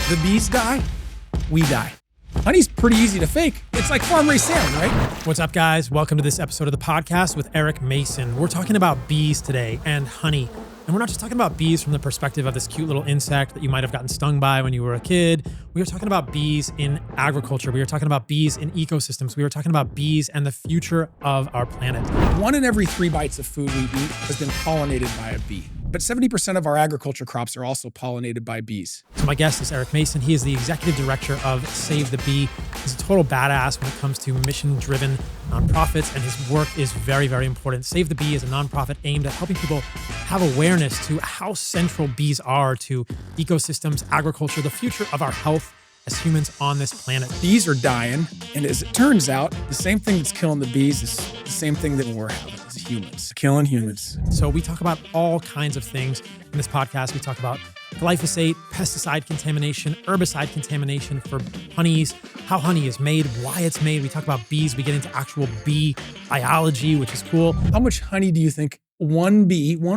The bees die, we die. Honey's pretty easy to fake. It's like farm-raised salmon, right? What's up, guys? Welcome to this episode of the podcast with Eric Mason. We're talking about bees today and honey. And we're not just talking about bees from the perspective of this cute little insect that you might have gotten stung by when you were a kid. We are talking about bees in agriculture. We are talking about bees in ecosystems. We are talking about bees and the future of our planet. 1 in every 3 bites of food we eat has been pollinated by a bee. But 70% of our agriculture crops are also pollinated by bees. So my guest is Eric Mason. He is the executive director of Save the Bee. He's a total badass when it comes to mission-driven nonprofits, and his work is very, very important. Save the Bee is a nonprofit aimed at helping people have awareness to how central bees are to ecosystems, agriculture, the future of our health as humans on this planet. Bees are dying, and as it turns out, the same thing that's killing the bees is the same thing that we're having as humans, killing humans. So we talk about all kinds of things in this podcast. We talk about glyphosate, pesticide contamination, herbicide contamination for honeys, how honey is made, why it's made. We talk about bees. We get into actual bee biology, which is cool. How much honey do you think one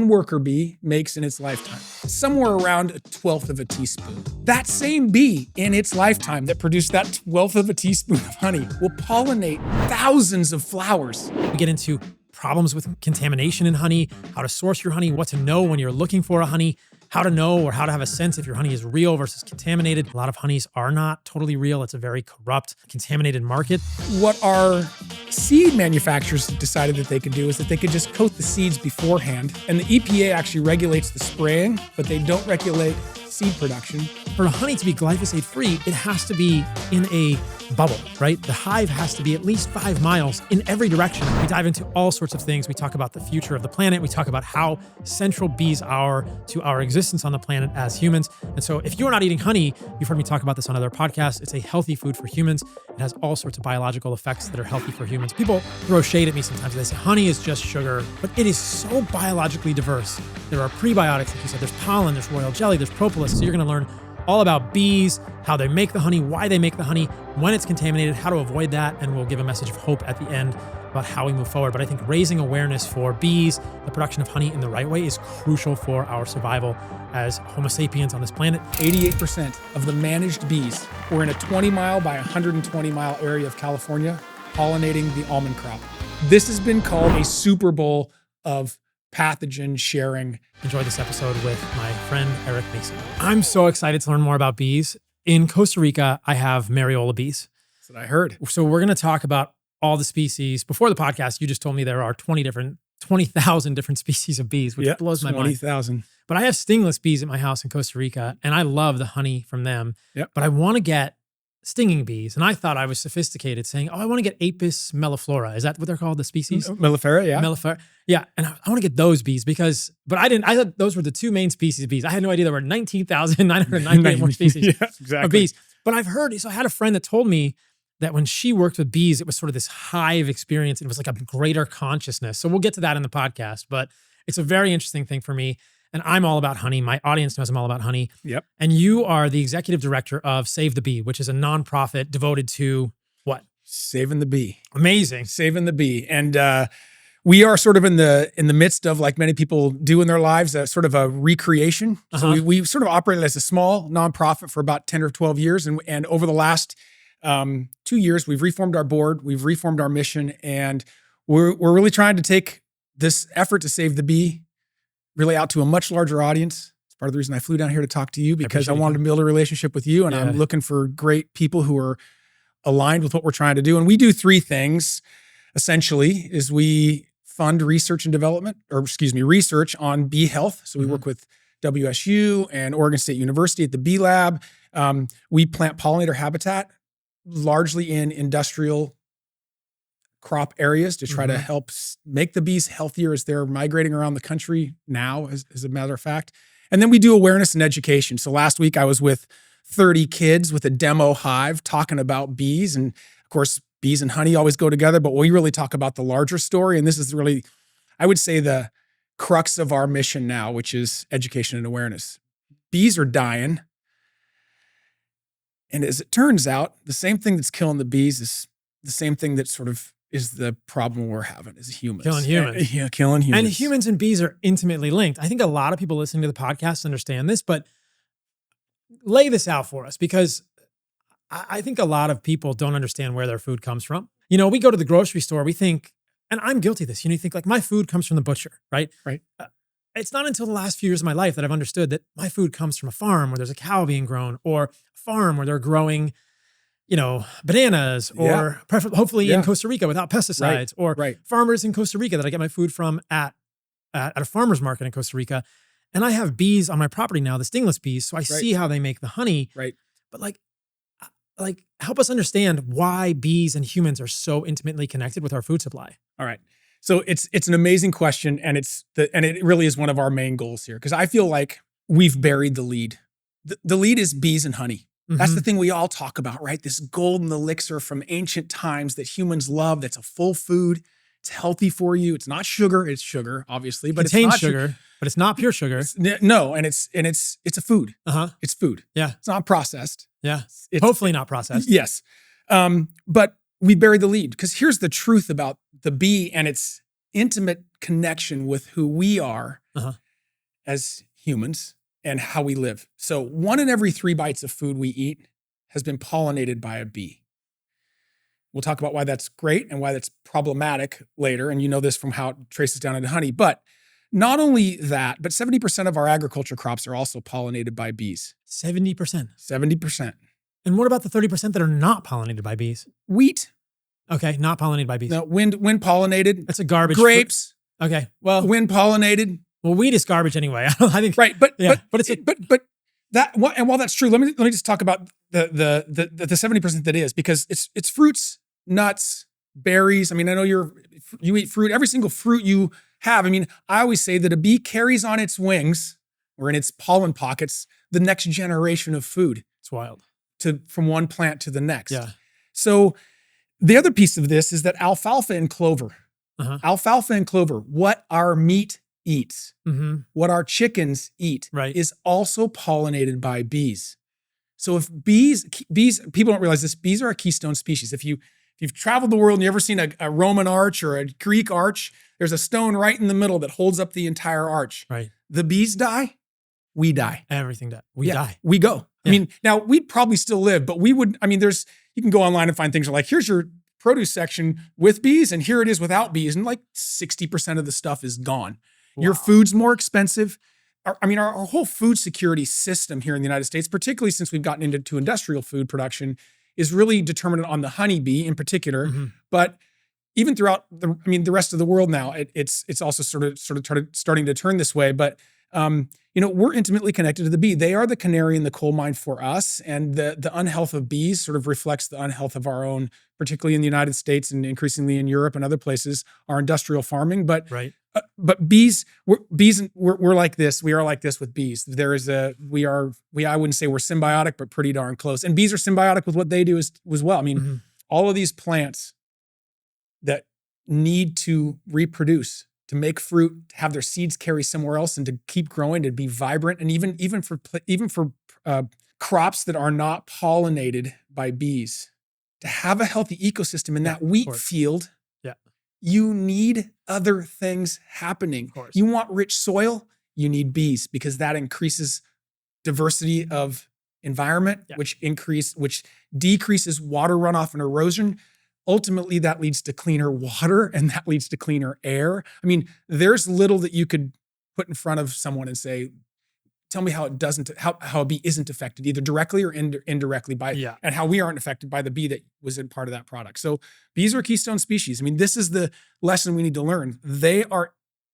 worker bee makes in its lifetime? Somewhere around 1/12 of a teaspoon. That same bee in its lifetime that produced that 1/12 of a teaspoon of honey will pollinate thousands of flowers. We get into problems with contamination in honey, how to source your honey, what to know when you're looking for a honey, how to know or how to have a sense if your honey is real versus contaminated. A lot of honeys are not totally real. It's a very corrupt, contaminated market. What our seed manufacturers decided that they could do is that they could just coat the seeds beforehand. And the EPA actually regulates the spraying, but they don't regulate seed production. For honey to be glyphosate free, it has to be in a bubble, right? The hive has to be at least 5 miles in every direction. We dive into all sorts of things. We talk about the future of the planet. We talk about how central bees are to our existence on the planet as humans. And so if you're not eating honey, you've heard me talk about this on other podcasts. It's a healthy food for humans. It has all sorts of biological effects that are healthy for humans. People throw shade at me sometimes. They say honey is just sugar, but it is so biologically diverse. There are prebiotics, like you said, there's pollen, there's royal jelly, there's propolis. So you're going to learn all about bees, how they make the honey, why they make the honey, when it's contaminated, how to avoid that, and we'll give a message of hope at the end about how we move forward. But I think raising awareness for bees, the production of honey in the right way, is crucial for our survival as Homo sapiens on this planet. 88% of the managed bees were in a 20-mile by 120-mile area of California pollinating the almond crop. This has been called a Super Bowl of pathogen sharing. Enjoy this episode with my friend Eric Mason. I'm so excited to learn more about bees. In Costa Rica, I have Mariola bees. That's what I heard. So we're going to talk about all the species. Before the podcast, you just told me there are 20,000 different species of bees, which blows my mind. 20,000. But I have stingless bees at my house in Costa Rica, and I love the honey from them. Yep. But I want to get stinging bees. And I thought I was sophisticated saying, I want to get Apis melliflora. Is that what they're called, the species? Mellifera, yeah. Mellifera. Yeah. And I want to get those bees but I thought those were the 2 main species of bees. I had no idea there were 19,998 more species of bees. But I've heard, so I had a friend that told me that when she worked with bees, it was sort of this hive experience. It was like a greater consciousness. So we'll get to that in the podcast, but it's a very interesting thing for me. And I'm all about honey. My audience knows I'm all about honey. Yep. And you are the executive director of Save the Bee, which is a nonprofit devoted to what? Saving the bee. Amazing. Saving the bee. And we are sort of in the midst of, like many people do in their lives, a sort of a recreation. So we sort of operated as a small nonprofit for about 10 or 12 years. And over the last 2 years, we've reformed our board, we've reformed our mission, and we're really trying to take this effort to save the bee really out to a much larger audience. It's part of the reason I flew down here to talk to you, because I wanted to build a relationship with you, and I'm looking for great people who are aligned with what we're trying to do. And we do 3 things, essentially, is we fund research and development, research on bee health. So we work with WSU and Oregon State University at the Bee Lab. We plant pollinator habitat, largely in industrial crop areas, to try to help make the bees healthier as they're migrating around the country now, as a matter of fact. And then we do awareness and education. So last week I was with 30 kids with a demo hive talking about bees. And of course, bees and honey always go together, but we really talk about the larger story. And this is really, I would say, the crux of our mission now, which is education and awareness. Bees are dying. And as it turns out, the same thing that's killing the bees is the same thing that sort of is the problem we're having as humans. Killing humans. Yeah, killing humans. And humans and bees are intimately linked. I think a lot of people listening to the podcast understand this, but lay this out for us, because I think a lot of people don't understand where their food comes from. You know, we go to the grocery store, we think, and I'm guilty of this, you know, you think like my food comes from the butcher, right? Right. It's not until the last few years of my life that I've understood that my food comes from a farm where there's a cow being grown, or a farm where they're growing, you know, bananas, or hopefully in Costa Rica without pesticides, or farmers in Costa Rica that I get my food from at a farmer's market in Costa Rica. And I have bees on my property now, the stingless bees. So I see how they make the honey. Right. But like help us understand why bees and humans are so intimately connected with our food supply. All right. So it's an amazing question, and it really is one of our main goals here, because I feel like we've buried the lead. The lead is bees and honey. That's the thing we all talk about, right? This golden elixir from ancient times that humans love. That's a full food. It's healthy for you. It's not sugar. It's sugar, obviously, but it's not sugar, but it's not pure sugar. No, and it's a food. It's food. Yeah. It's not processed. Yeah. It's hopefully not processed. Yes. But we buried the lead, because here's the truth about the bee and its intimate connection with who we are as humans and how we live. So 1 in every 3 bites of food we eat has been pollinated by a bee. We'll talk about why that's great and why that's problematic later. And you know this from how it traces down into honey. But not only that, but 70% of our agriculture crops are also pollinated by bees. 70%. 70%. And what about the 30% that are not pollinated by bees? Wheat. Okay, not pollinated by bees. No, wind pollinated. That's a garbage. Grapes. Fruit. Okay, well, wind pollinated. Well, wheat is garbage anyway. I think. Right, but it's that. And while that's true, let me just talk about the 70% that is, because it's fruits, nuts, berries. I mean, I know you eat fruit. Every single fruit you have. I mean, I always say that a bee carries on its wings or in its pollen pockets the next generation of food. It's wild. From one plant to the next. Yeah. So the other piece of this is that alfalfa and clover, what our meat eats, what our chickens eat, is also pollinated by bees. So if bees, people don't realize this, bees are a keystone species. If you've traveled the world and you've ever seen a Roman arch or a Greek arch, there's a stone right in the middle that holds up the entire arch. Right. The bees die, we die. Everything dies. We die. We go. Yeah. I mean, now we'd probably still live, but you can go online and find things like, here's your produce section with bees, and here it is without bees. And like 60% of the stuff is gone. Wow. Your food's more expensive. Our whole food security system here in the United States, particularly since we've gotten into industrial food production, is really determined on the honeybee in particular. But even throughout the rest of the world now, it's also sort of starting to turn this way. But we're intimately connected to the bee. They are the canary in the coal mine for us, and the unhealth of bees sort of reflects the unhealth of our own, particularly in the United States and increasingly in Europe and other places, our industrial farming. But bees, we're like this. We are like this with bees. I wouldn't say we're symbiotic, but pretty darn close. And bees are symbiotic with what they do as well. I mean, all of these plants that need to reproduce, to make fruit, to have their seeds carry somewhere else, and to keep growing, to be vibrant, and even for crops that are not pollinated by bees, to have a healthy ecosystem in that wheat field, you need other things happening. You want rich soil, you need bees, because that increases diversity of environment, which decreases water runoff and erosion. Ultimately, that leads to cleaner water, and that leads to cleaner air. I mean, there's little that you could put in front of someone and say, tell me how a bee isn't affected, either directly or indirectly and how we aren't affected by the bee that was in part of that product. So bees are a keystone species. I mean, this is the lesson we need to learn. They are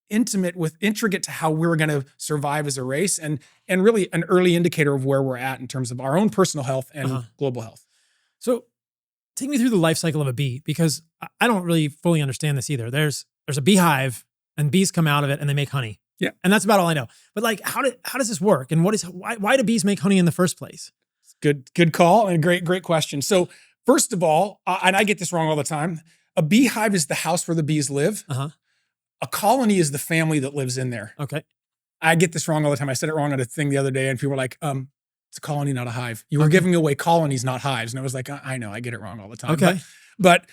intricate to how we're going to survive as a race, and really an early indicator of where we're at in terms of our own personal health and global health. So take me through the life cycle of a bee, because I don't really fully understand this either. There's a beehive, and bees come out of it and they make honey. Yeah. And that's about all I know. But like, how does this work? And why do bees make honey in the first place? Good call, and a great question. So first of all, and I get this wrong all the time, a beehive is the house where the bees live. A colony is the family that lives in there. Okay. I get this wrong all the time. I said it wrong on a thing the other day, and people were like, it's a colony, not a hive. You were giving away colonies, not hives. And I was like, I know, I get it wrong all the time. Okay. But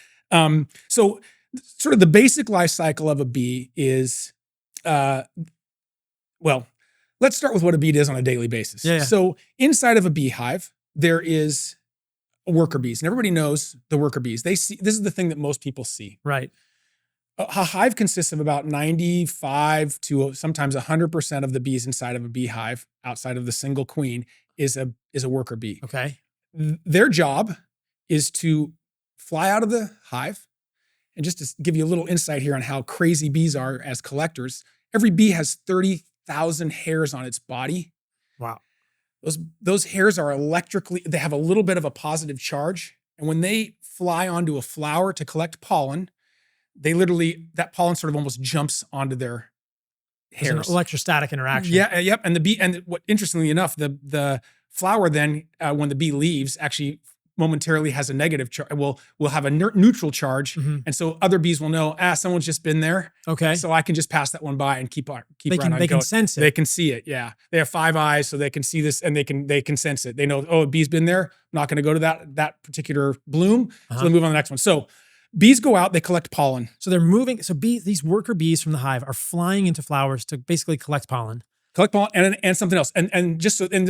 so sort of the basic life cycle of a bee is, let's let's start with what a bee does on a daily basis. Yeah. So inside of a beehive, there is worker bees, and everybody knows the worker bees. This is the thing that most people see. Right. A hive consists of about 95 to sometimes 100% of the bees inside of a beehive, outside of the single queen, is a worker bee. Okay. Their job is to fly out of the hive. And just to give you a little insight here on how crazy bees are as collectors, every bee has 30,000 hairs on its body. Wow. Those hairs are they have a little bit of a positive charge. And when they fly onto a flower to collect pollen, that pollen sort of almost jumps onto their hairs. There's an electrostatic interaction. Yeah, yep. And the bee, and what interestingly enough, the flower then, when the bee leaves, actually momentarily has a negative charge. Will have a neutral charge, and so other bees will know, someone's just been there. Okay, so I can just pass that one by and keep They can sense it. They can see it. Yeah, they have 5 eyes, so they can see this, and they can sense it. They know, a bee's been there. I'm not going to go to that particular bloom, so they move on to the next one. So bees go out, they collect pollen. So they're moving. So these worker bees from the hive are flying into flowers to basically collect pollen. And something else. And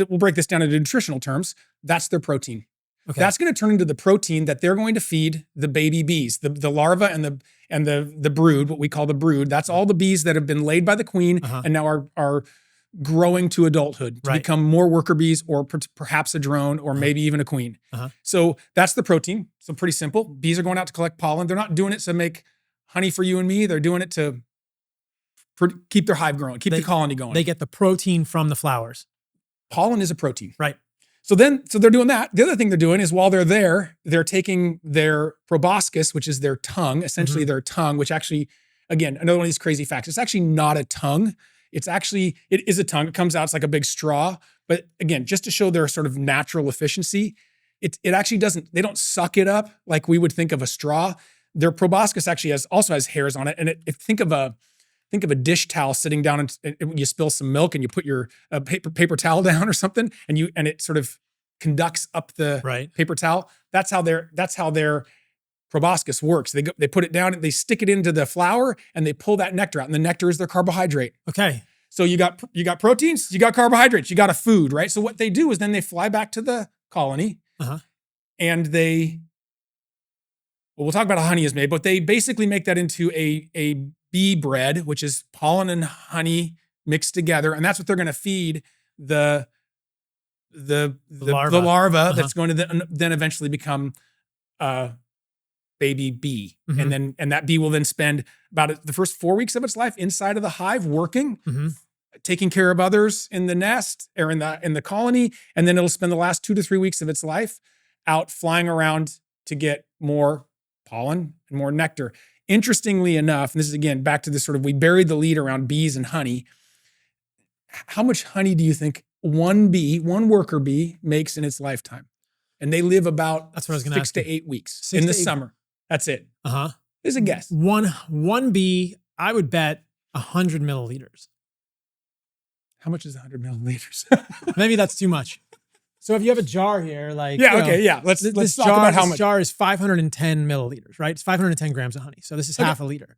we'll break this down into nutritional terms. That's their protein. Okay. That's going to turn into the protein that they're going to feed the baby bees, the larva and the brood, what we call the brood. That's all the bees that have been laid by the queen and now are growing to adulthood to become more worker bees, or perhaps a drone, or maybe even a queen. So that's the protein. So pretty simple. Bees are going out to collect pollen. They're not doing it to make honey for you and me. They're doing it to keep their hive growing, keep the colony going. They get the protein from the flowers. Pollen is a protein. Right. So they're doing that. The other thing they're doing is, while they're there, they're taking their proboscis, which is their tongue, essentially their tongue, which actually, again, another one of these crazy facts. It's actually not a tongue. It is a tongue. It comes out, it's like a big straw. But again, just to show their sort of natural efficiency, it actually doesn't, they don't suck it up like we would think of a straw. Their proboscis actually also has hairs on it. And think of a dish towel sitting down, and you spill some milk and you put your paper towel down or something, and it sort of conducts up the paper towel. That's how their proboscis works. They put it down and they stick it into the flower and they pull that nectar out, and the nectar is their carbohydrate. Okay. So you got proteins, you got carbohydrates, you got a food, right? So what they do is then they fly back to the colony and we'll talk about how honey is made, but they basically make that into a bee bread, which is pollen and honey mixed together. And that's what they're going to feed the larva that's going to then eventually become a baby bee. And that bee will then spend about the first 4 weeks of its life inside of the hive working, taking care of others in the nest or in the colony. And then it'll spend the last 2 to 3 weeks of its life out flying around to get more pollen and more nectar. Interestingly enough, and this is again back to this sort of, we buried the lead around bees and honey. How much honey do you think one worker bee makes in its lifetime? And they live about 6 to 8 weeks in the summer. That's it. There's a guess. One bee, I would bet 100 milliliters. How much is 100 milliliters? Maybe that's too much. So if you have a jar here, like let's talk about how much. This jar is 510 milliliters, right? It's 510 grams of honey. So this is half a liter.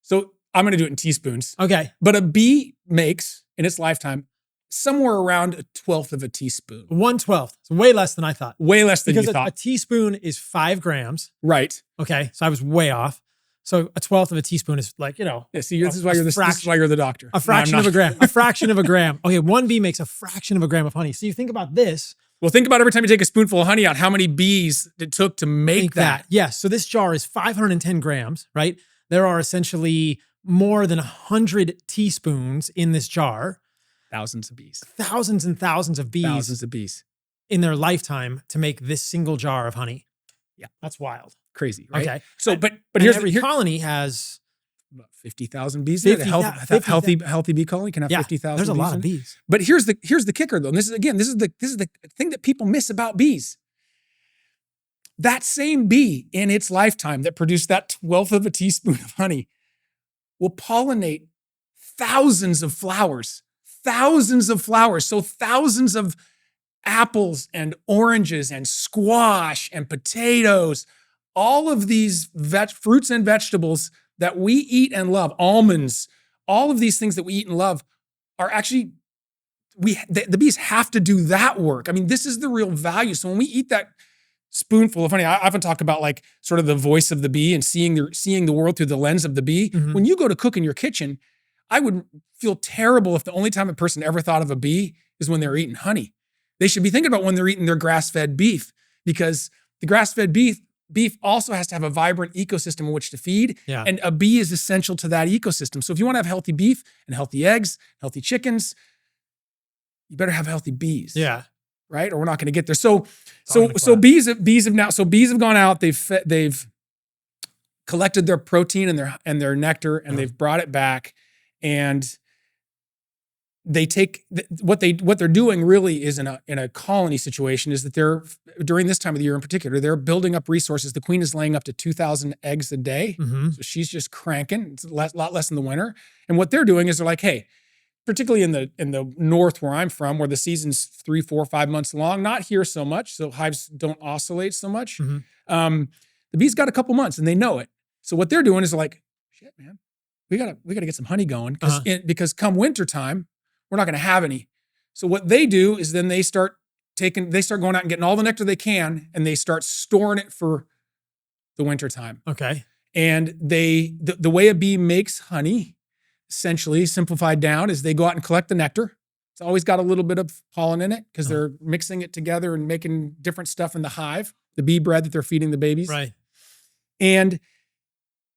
So I'm going to do it in teaspoons. Okay. But a bee makes in its lifetime somewhere around 1/12 of a teaspoon. 1/12. It's way less than I thought. Way less than you thought. Because a teaspoon is 5 grams. Right. Okay. So I was way off. So 1/12 of a teaspoon is like, Yeah, see, this is why you're the doctor. A fraction of a gram. A fraction of a gram. Okay, one bee makes a fraction of a gram of honey. So you think about this. Well, think about every time you take a spoonful of honey out, how many bees it took to make that. Yes. So this jar is 510 grams, right? There are essentially more than 100 teaspoons in this jar. Thousands of bees. Thousands and thousands of bees. Thousands of bees. In their lifetime to make this single jar of honey. Yeah. That's wild. Crazy, right? Okay. So, but here's every colony has about 50,000 bees. 50,000 healthy bee colony can have 50,000. There's a lot of bees. But here's the kicker though. And this is the thing that people miss about bees. That same bee in its lifetime that produced that 1/12 of a teaspoon of honey will pollinate thousands of flowers. So thousands of apples and oranges and squash and potatoes, all of these fruits and vegetables that we eat and love, almonds, all of these things that we eat and love are actually, the bees have to do that work. I mean, this is the real value. So when we eat that spoonful of honey, I often talk about like sort of the voice of the bee and seeing the world through the lens of the bee. When you go to cook in your kitchen, I would feel terrible if the only time a person ever thought of a bee is when they're eating honey. They should be thinking about when they're eating their grass-fed beef, because the grass-fed beef also has to have a vibrant ecosystem in which to feed. Yeah. And a bee is essential to that ecosystem. So if you want to have healthy beef and healthy eggs, healthy chickens, you better have healthy bees. Yeah. Right? Or we're not going to get there. So bees have gone out, they've collected their protein and their nectar, and they've brought it back, and they take what they're doing really is in a colony situation is that they're, during this time of the year in particular, they're building up resources. The queen is laying up to 2,000 eggs a day. So she's just cranking. It's a lot less in the winter. And what they're doing is they're like, hey, particularly in the north where I'm from, where the season's 3, 4, 5 months long, not here so much. So hives don't oscillate so much. The bees got a couple months and they know it. So what they're doing is they're like, shit, man, we gotta get some honey going because come winter time, we're not going to have any. So what they do is then they start going out and getting all the nectar they can, and they start storing it for the winter time. Okay. And the way a bee makes honey, essentially simplified down, is they go out and collect the nectar. It's always got a little bit of pollen in it because they're mixing it together and making different stuff in the hive, the bee bread that they're feeding the babies. Right. And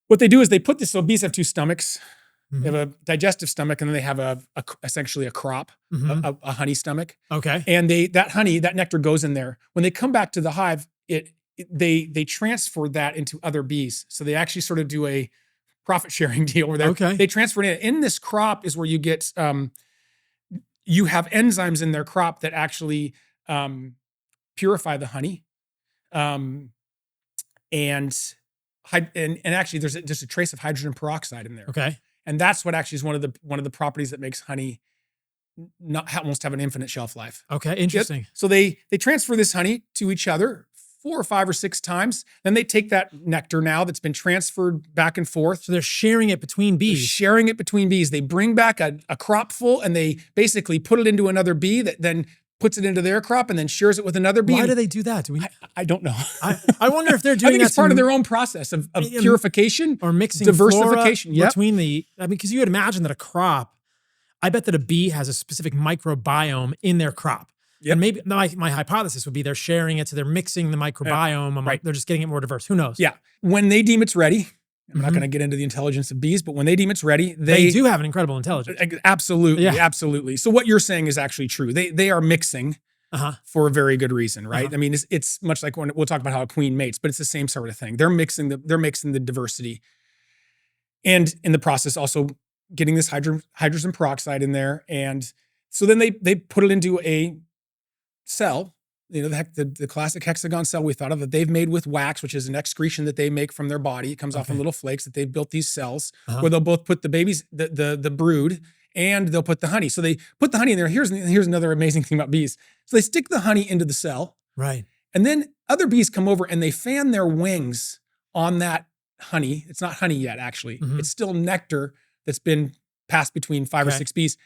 what they do is they put this, so bees have two stomachs. They have a digestive stomach, and then they have essentially a crop, a honey stomach. Okay. And that nectar goes in there. When they come back to the hive, they transfer that into other bees. So they actually sort of do a profit sharing deal where they transfer it in. In this crop is where you get, you have enzymes in their crop that actually purify the honey. And actually there's just a trace of hydrogen peroxide in there. Okay. And that's what actually is one of the properties that makes honey almost have an infinite shelf life. Okay, interesting. So they transfer this honey to each other 4 or 5 or 6 times. Then they take that nectar now that's been transferred back and forth. So they're sharing it between bees. They're sharing it between bees. They bring back a crop full, and they basically put it into another bee that then puts it into their crop and then shares it with another bee. Why do they do that? I don't know. I wonder if they're doing I think it's part of their own process of purification or mixing diversification. Between because you would imagine that a crop, I bet that a bee has a specific microbiome in their crop. Yep. And maybe my hypothesis would be they're sharing it, so they're mixing the microbiome. Right. They're just getting it more diverse. Who knows? Yeah. When they deem it's ready, I'm not going to get into the intelligence of bees, but when they deem it's ready, they do have an incredible intelligence. Absolutely. Yeah. Absolutely. So what you're saying is actually true. They are mixing for a very good reason, right? I mean, it's much like when we'll talk about how a queen mates, but it's the same sort of thing. They're mixing the diversity, and in the process also getting this hydrogen peroxide in there. And so then they put it into a cell, the classic hexagon cell we thought of, that they've made with wax, which is an excretion that they make from their body. It comes off in little flakes that they've built these cells where they'll both put the babies, the brood, and they'll put the honey. So they put the honey in there. Here's another amazing thing about bees. So they stick the honey into the cell. Right. And then other bees come over and they fan their wings on that honey. It's not honey yet, actually. It's still nectar that's been passed between 5 or 6 bees.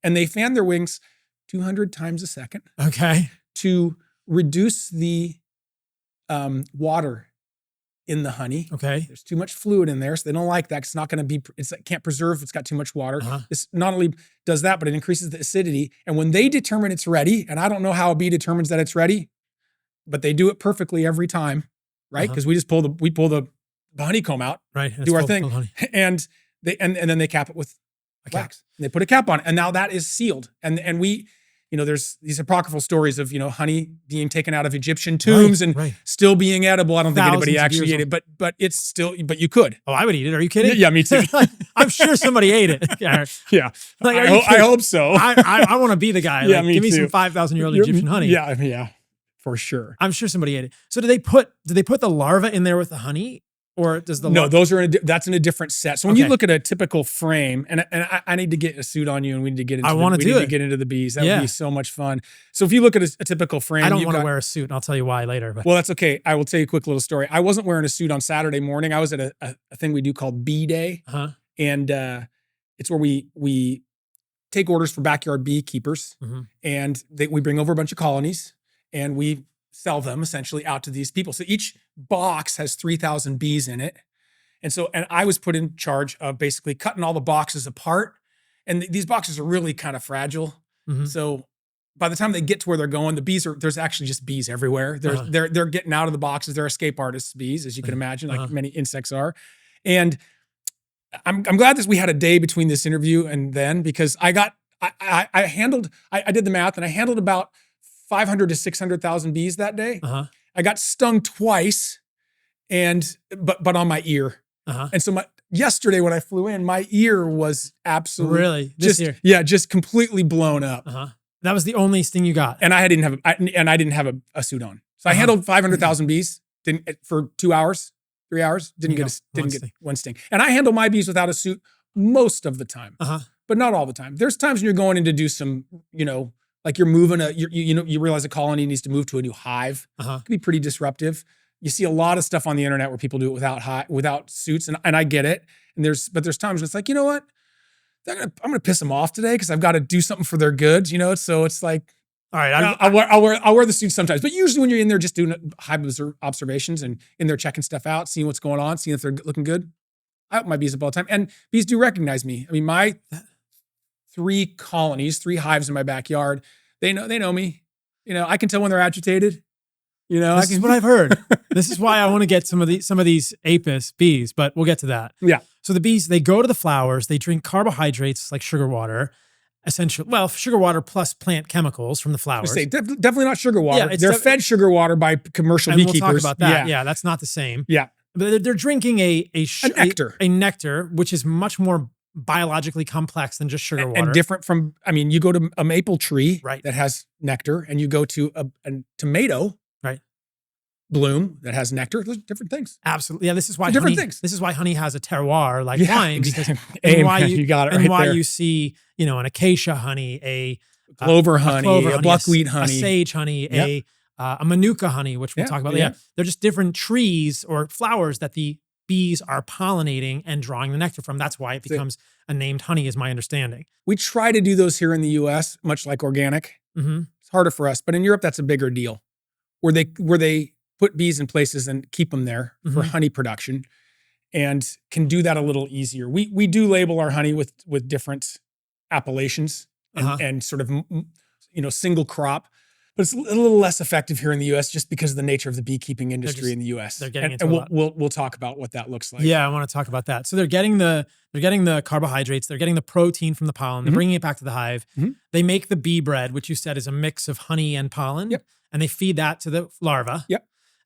And they fan their wings 200 times a second. Okay. To reduce the water in the honey. Okay. There's too much fluid in there, so they don't like that. It's not going to be, it can't preserve. It's got too much water. This not only does that, but it increases the acidity. And when they determine it's ready, and I don't know how a bee determines that it's ready, but they do it perfectly every time, right? Because we pull the honeycomb out, right? Do our thing, and then they cap it with wax. And they put a cap on it, and now that is sealed. And we, there's these apocryphal stories of, honey being taken out of Egyptian tombs and still being edible. I don't think anybody actually ate it, but it's still, but you could. Oh, I would eat it. Are you kidding? Yeah, me too. I'm sure somebody ate it. Yeah. Like, I hope so. I want to be the guy. Yeah, give me some 5,000-year-old Egyptian honey. Yeah, for sure. I'm sure somebody ate it. So did they put the larva in there with the honey? Or does the no? Those are that's in a different set. So when you look at a typical frame, and I need to get a suit on you, and we need to get into get into the bees. That would be so much fun. So if you look at a typical frame, I don't want to wear a suit, and I'll tell you why later. But. Well, that's okay. I will tell you a quick little story. I wasn't wearing a suit on Saturday morning. I was at a thing we do called Bee Day, and it's where we take orders for backyard beekeepers, and we bring over a bunch of colonies, and we sell them essentially out to these people. So each box has 3,000 bees in it. And I was put in charge of basically cutting all the boxes apart. And these boxes are really kind of fragile. So by the time they get to where they're going, there's actually just bees everywhere. They're getting out of the boxes. They're escape artists bees, as you can imagine, like many insects are. And I'm glad that we had a day between this interview and then, because I did the math, and I handled about 500 to 600,000 bees that day. I got stung twice, but on my ear. And so yesterday when I flew in, my ear was absolutely just completely blown up. That was the only sting you got, and I didn't have a suit on. So I handled 500,000 bees for 2 hours, 3 hours. Didn't get one sting. And I handle my bees without a suit most of the time, but not all the time. There's times when you're going in to do some, like you're moving you realize a colony needs to move to a new hive. It can be pretty disruptive. You see a lot of stuff on the internet where people do it without suits, and I get it. But there's times when it's like, you know what? I'm gonna piss them off today because I've got to do something for their good, So it's like, all right, I'll wear the suit sometimes. But usually when you're in there just doing hive observations and in there checking stuff out, seeing what's going on, seeing if they're looking good, I open my bees up all the time. And bees do recognize me. I mean, my 3 hives in my backyard, they know me. I can tell when they're agitated. This is what I've heard. This is why I want to get some of these apis bees, but we'll get to that. Yeah. So the bees, they go to the flowers, they drink carbohydrates like sugar water, essentially. Well, sugar water plus plant chemicals from the flowers. Definitely not sugar water. They're fed sugar water by commercial beekeepers. We'll talk about that. Yeah, that's not the same. Yeah. But they're drinking a nectar. A nectar, which is much more biologically complex than just sugar water. And different from, you go to a maple tree that has nectar, and you go to a tomato bloom that has nectar. Those are different things. Absolutely. Yeah, this is why things. This is why honey has a terroir like wine. Exactly. Because why you got it right why there. you see, an acacia honey, a clover honey, a buckwheat honey, a sage honey, a manuka honey, which we'll talk about. Yeah. They're just different trees or flowers that the bees are pollinating and drawing the nectar from. That's why it becomes a named honey, is my understanding. We try to do those here in the US, much like organic. It's harder for us, but in Europe, that's a bigger deal, where they put bees in places and keep them there for honey production, and can do that a little easier. We do label our honey with different appellations and sort of, single crop, but it's a little less effective here in the US just because of the nature of the beekeeping industry in the US. They're getting into we'll talk about what that looks like. Yeah, I want to talk about that. So they're getting the carbohydrates, they're getting the protein from the pollen, they're bringing it back to the hive. They make the bee bread, which you said is a mix of honey and pollen, and they feed that to the larva.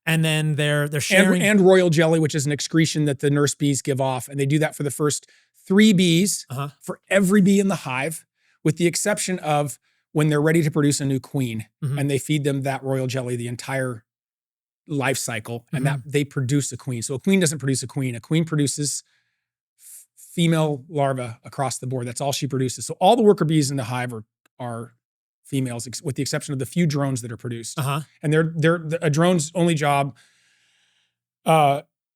And then they're sharing and royal jelly, which is an excretion that the nurse bees give off, and they do that for the first 3 bees for every bee in the hive, with the exception of when they're ready to produce a new queen, and they feed them that royal jelly the entire life cycle, and that they produce a queen. So a queen doesn't produce a queen. A queen produces female larvae across the board. That's all she produces. So all the worker bees in the hive are females, with the exception of the few drones that are produced. And a drone's only job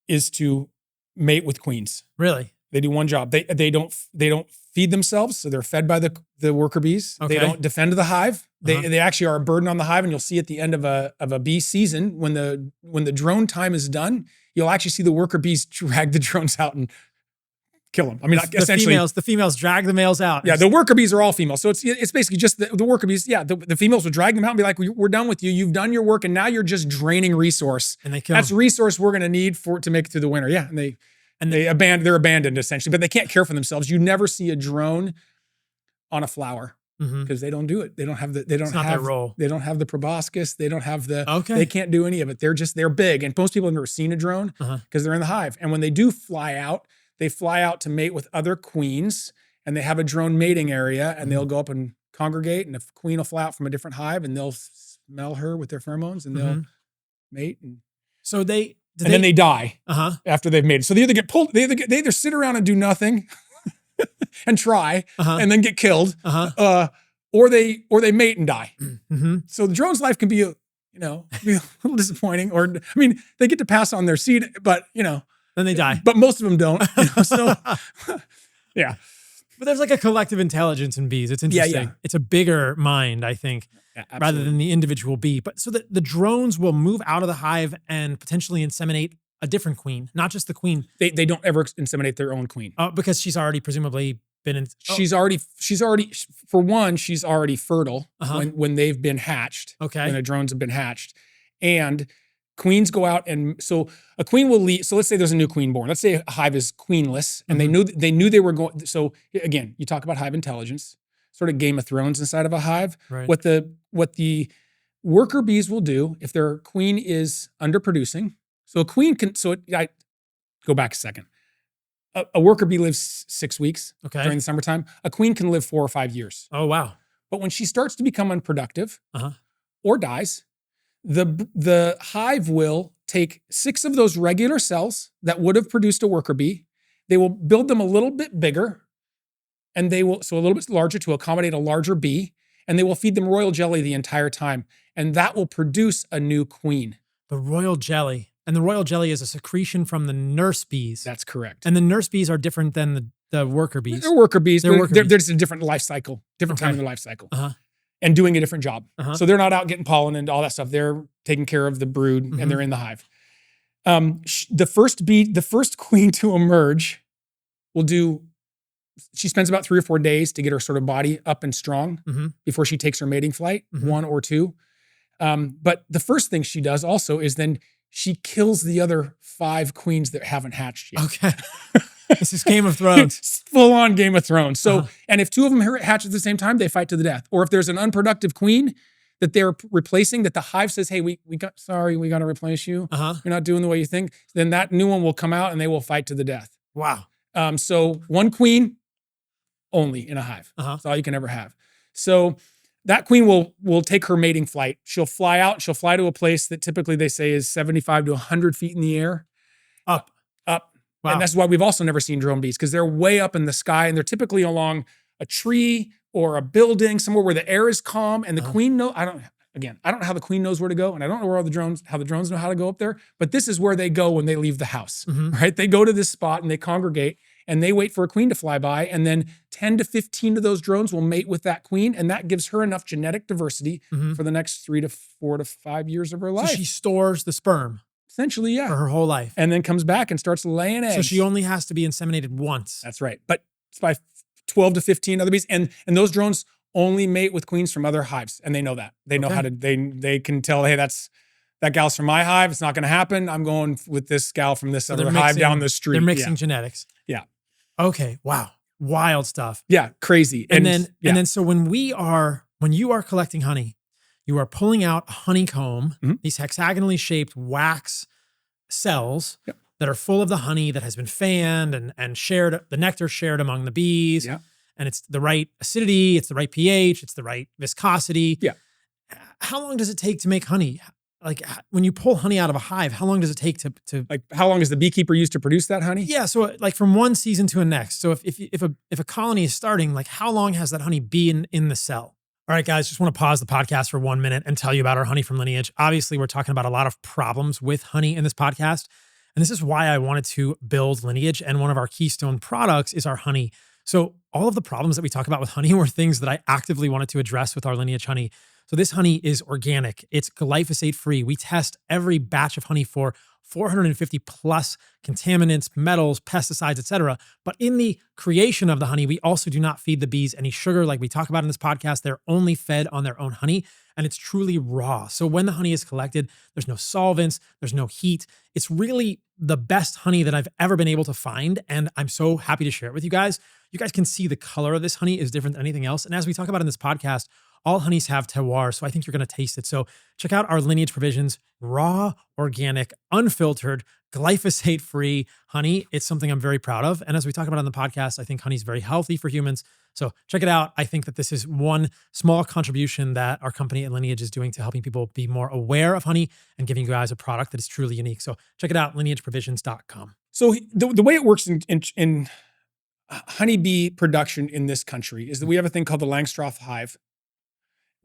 is to mate with queens. Really? They do one job. They don't feed themselves, so they're fed by the worker bees. Okay. They don't defend the hive. They actually are a burden on the hive, and you'll see at the end of a bee season, when the drone time is done, you'll actually see the worker bees drag the drones out and kill them. Essentially, the females drag the males out. Yeah, the worker bees are all female. So it's basically just the worker bees. Yeah, the females would drag them out and be like, we're done with you. You've done your work, and now you're just draining resource. And they kill That's them. Resource we're going to need to make it through the winter. Yeah, and they're abandoned essentially, but they can't care for themselves. You never see a drone on a flower because they don't do it. They don't have their role. They don't have the proboscis. They don't have they can't do any of it. They're big. And most people have never seen a drone because they're in the hive. And when they do fly out, they fly out to mate with other queens, and they have a drone mating area, and they'll go up and congregate, and a queen will fly out from a different hive, and they'll smell her with their pheromones, and they'll mate. And so then they die after they've mated. So they either get pulled, they either sit around and do nothing and try and then get killed, or they mate and die. So the drone's life can be be a little disappointing, or they get to pass on their seed, but then they die. But most of them don't. So yeah. But there's like a collective intelligence in bees. It's interesting. Yeah. It's a bigger mind, I think, rather than the individual bee. But so that the drones will move out of the hive and potentially inseminate a different queen, not just the queen. They don't ever inseminate their own queen. Because she's already presumably been in. She's already for one, she's already fertile when they've been hatched. Okay. When the drones have been hatched. And queens go out, and so a queen will leave. So let's say there's a new queen born. Let's say a hive is queenless, and they knew they were going. So again, you talk about hive intelligence, sort of Game of Thrones inside of a hive. Right. What the worker bees will do if their queen is underproducing. So a queen can. I go back a second. A worker bee lives 6 weeks during the summertime. A queen can live 4 or 5 years. Oh wow! But when she starts to become unproductive or dies, the hive will take 6 of those regular cells that would have produced a worker bee. They will build them a little bit bigger, and a little bit larger to accommodate a larger bee, and they will feed them royal jelly the entire time, and that will produce a new queen. The royal jelly. And the royal jelly is a secretion from the nurse bees. That's correct. And the nurse bees are different than the worker bees. They're worker bees. They're bees. just a different life cycle, different time in their life cycle. And doing a different job. So they're not out getting pollen and all that stuff. They're taking care of the brood and they're in the hive. The first queen to emerge she spends about 3 or 4 days to get her sort of body up and strong before she takes her mating flight, 1 or 2. But the first thing she does also is then she kills the other 5 queens that haven't hatched yet. Okay. This is Game of Thrones. Full on Game of Thrones. So, and if 2 of them hatch at the same time, they fight to the death. Or if there's an unproductive queen that they're replacing, that the hive says, hey, we got to replace you. You're not doing the way you think. Then that new one will come out and they will fight to the death. Wow. So 1 queen only in a hive. That's all you can ever have. So that queen will take her mating flight. She'll fly out. She'll fly to a place that typically they say is 75 to 100 feet in the air. Up. Wow. And that's why we've also never seen drone bees, because they're way up in the sky and they're typically along a tree or a building, somewhere where the air is calm. And the queen I don't know how the queen knows where to go, and I don't know how the drones know how to go up there, but this is where they go when they leave the house, right? They go to this spot and they congregate and they wait for a queen to fly by, and then 10 to 15 of those drones will mate with that queen, and that gives her enough genetic diversity for the next 3 to 4 to 5 years of her life. So she stores the sperm. Essentially, yeah. For her whole life. And then comes back and starts laying eggs. So she only has to be inseminated once. That's right. But it's by 12 to 15 other bees. And those drones only mate with queens from other hives. And they know that. They know how to, they can tell, hey, that gal's from my hive. It's not going to happen. I'm going with this gal from this other hive down the street. They're mixing genetics. Yeah. Okay. Wow. Wild stuff. Yeah. Crazy. And then so when you are collecting honey, you are pulling out a honeycomb, these hexagonally shaped wax cells that are full of the honey that has been fanned and shared, the nectar shared among the bees. Yeah. And it's the right acidity, it's the right pH, it's the right viscosity. Yeah. How long does it take to make honey? Like when you pull honey out of a hive, how long does it take to like how long does the beekeeper use to produce that honey? Yeah. So like from one season to the next. So if a colony is starting, like how long has that honey been in the cell? All right, guys, just want to pause the podcast for 1 minute and tell you about our honey from Lineage. Obviously, we're talking about a lot of problems with honey in this podcast. And this is why I wanted to build Lineage. And one of our keystone products is our honey. So all of the problems that we talk about with honey were things that I actively wanted to address with our Lineage honey. So this honey is organic. It's glyphosate free. We test every batch of honey for 450 plus contaminants, metals, pesticides, etc. But in the creation of the honey, we also do not feed the bees any sugar like we talk about in this podcast. They're only fed on their own honey, and it's truly raw. So when the honey is collected, there's no solvents, there's no heat. It's really the best honey that I've ever been able to find, and I'm so happy to share it with you guys. You guys can see the color of this honey is different than anything else. And as we talk about in this podcast, all honeys have terroir, so I think you're going to taste it. So check out our Lineage Provisions raw, organic, unfiltered, glyphosate-free honey. It's something I'm very proud of. And as we talk about on the podcast, I think honey is very healthy for humans. So check it out. I think that this is one small contribution that our company at Lineage is doing to helping people be more aware of honey and giving you guys a product that is truly unique. So check it out, lineageprovisions.com. So the way it works in honeybee production in this country is that we have a thing called the Langstroth hive.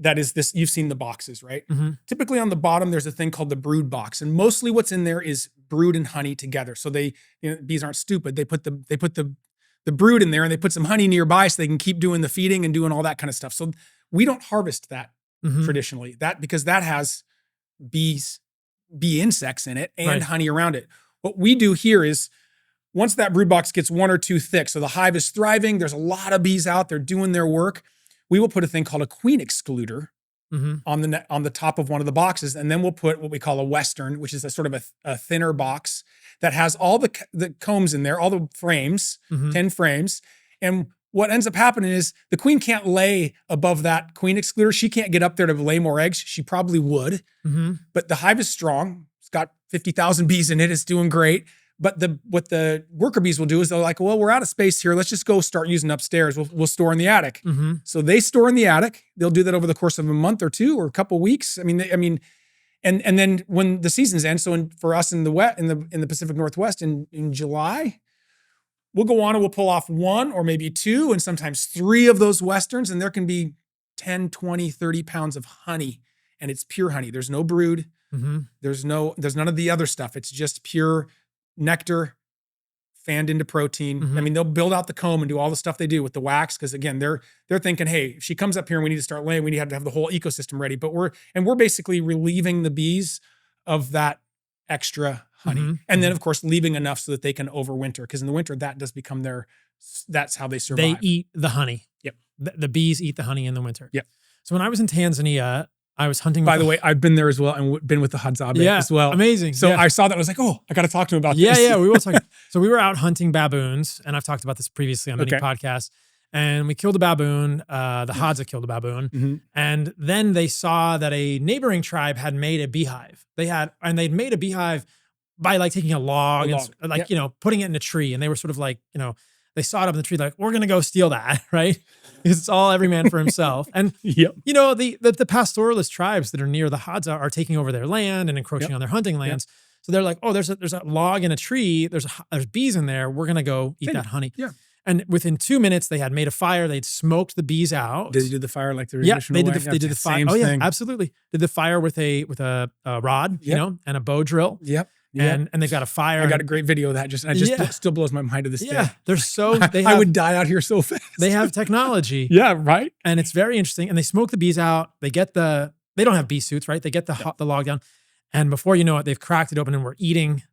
That is this, you've seen the boxes, right? Typically on the bottom, there's a thing called the brood box. And mostly what's in there is brood and honey together. So bees aren't stupid. They put the the brood in there and they put some honey nearby so they can keep doing the feeding and doing all that kind of stuff. So we don't harvest that traditionally, because that has bee insects in it and honey around it. What we do here is once that brood box gets 1 or 2 thick, so the hive is thriving, there's a lot of bees out there doing their work, we will put a thing called a queen excluder on the top of one of the boxes, and then we'll put what we call a western, which is a sort of a thinner box that has all the combs in there, all the frames, 10 frames, and what ends up happening is the queen can't lay above that queen excluder. She can't get up there to lay more eggs. She probably would, but the hive is strong. It's got 50,000 bees in it. It's doing great. But what the worker bees will do is they're like, well, we're out of space here. Let's just go start using upstairs. We'll store in the attic. So they store in the attic. They'll do that over the course of a month or 2 or a couple of weeks. And then when the seasons end, so for us in the Pacific Northwest in July, we'll go on and we'll pull off 1 or maybe 2 and sometimes 3 of those westerns, and there can be 10, 20, 30 pounds of honey, and it's pure honey. There's no brood. There's none of the other stuff. It's just pure nectar fanned into protein. I mean, they'll build out the comb and do all the stuff they do with the wax, because again, they're thinking, hey, if she comes up here and we need to start laying, we need to have the whole ecosystem ready. But we're basically relieving the bees of that extra honey. And then of course, leaving enough so that they can overwinter, because in the winter, that does become that's how they survive. They eat the honey. Yep. The bees eat the honey in the winter. Yep. So when I was in Tanzania, I was hunting. By the way, I've been there as well and been with the Hadzabe as well. Amazing. So I saw that. I was like, oh, I got to talk to him about this. Yeah, we will talk. So we were out hunting baboons, and I've talked about this previously on many podcasts. And we killed a baboon. The Hadza killed a baboon. And then they saw that a neighboring tribe had made a beehive. They'd made a beehive by like taking a log, and putting it in a tree. And they were sort of like, they saw it up in the tree, like, we're going to go steal that, right? Because it's all every man for himself. And, the pastoralist tribes that are near the Hadza are taking over their land and encroaching on their hunting lands. So they're like, oh, there's a log in a tree. There's bees in there. We're going to go eat that honey. Yeah. And within 2 minutes, they had made a fire. They'd smoked the bees out. Did they do the fire like the traditional way? They did the fire. Oh, yeah, absolutely. Did the fire with a rod, and a bow drill. Yep. And they've got a fire. I got a great video of that. Still blows my mind to this day. I would die out here so fast. They have technology. Yeah, right. And it's very interesting. And they smoke the bees out. They don't have bee suits, right? They get the log down. And before you know it, they've cracked it open and we're eating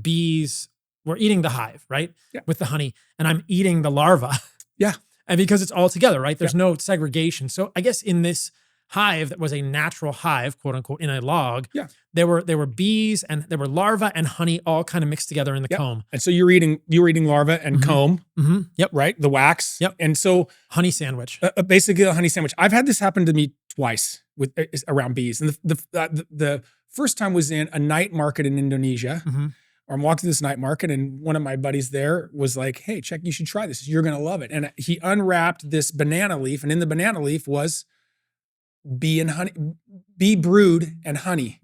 bees. We're eating the hive, right? Yeah. With the honey. And I'm eating the larva. Yeah. And because it's all together, right? There's no segregation. So I guess in this hive that was a natural hive, quote unquote, in a log, there were bees and there were larvae and honey all kind of mixed together in the comb. And so you were eating larvae and comb, Yep. Right? The wax. Yep. And so honey sandwich. Basically a honey sandwich. I've had this happen to me twice around bees. And the first time was in a night market in Indonesia. I'm walking through this night market and one of my buddies there was like, hey, you should try this. You're going to love it. And he unwrapped this banana leaf, and in the banana leaf was bee brood and honey.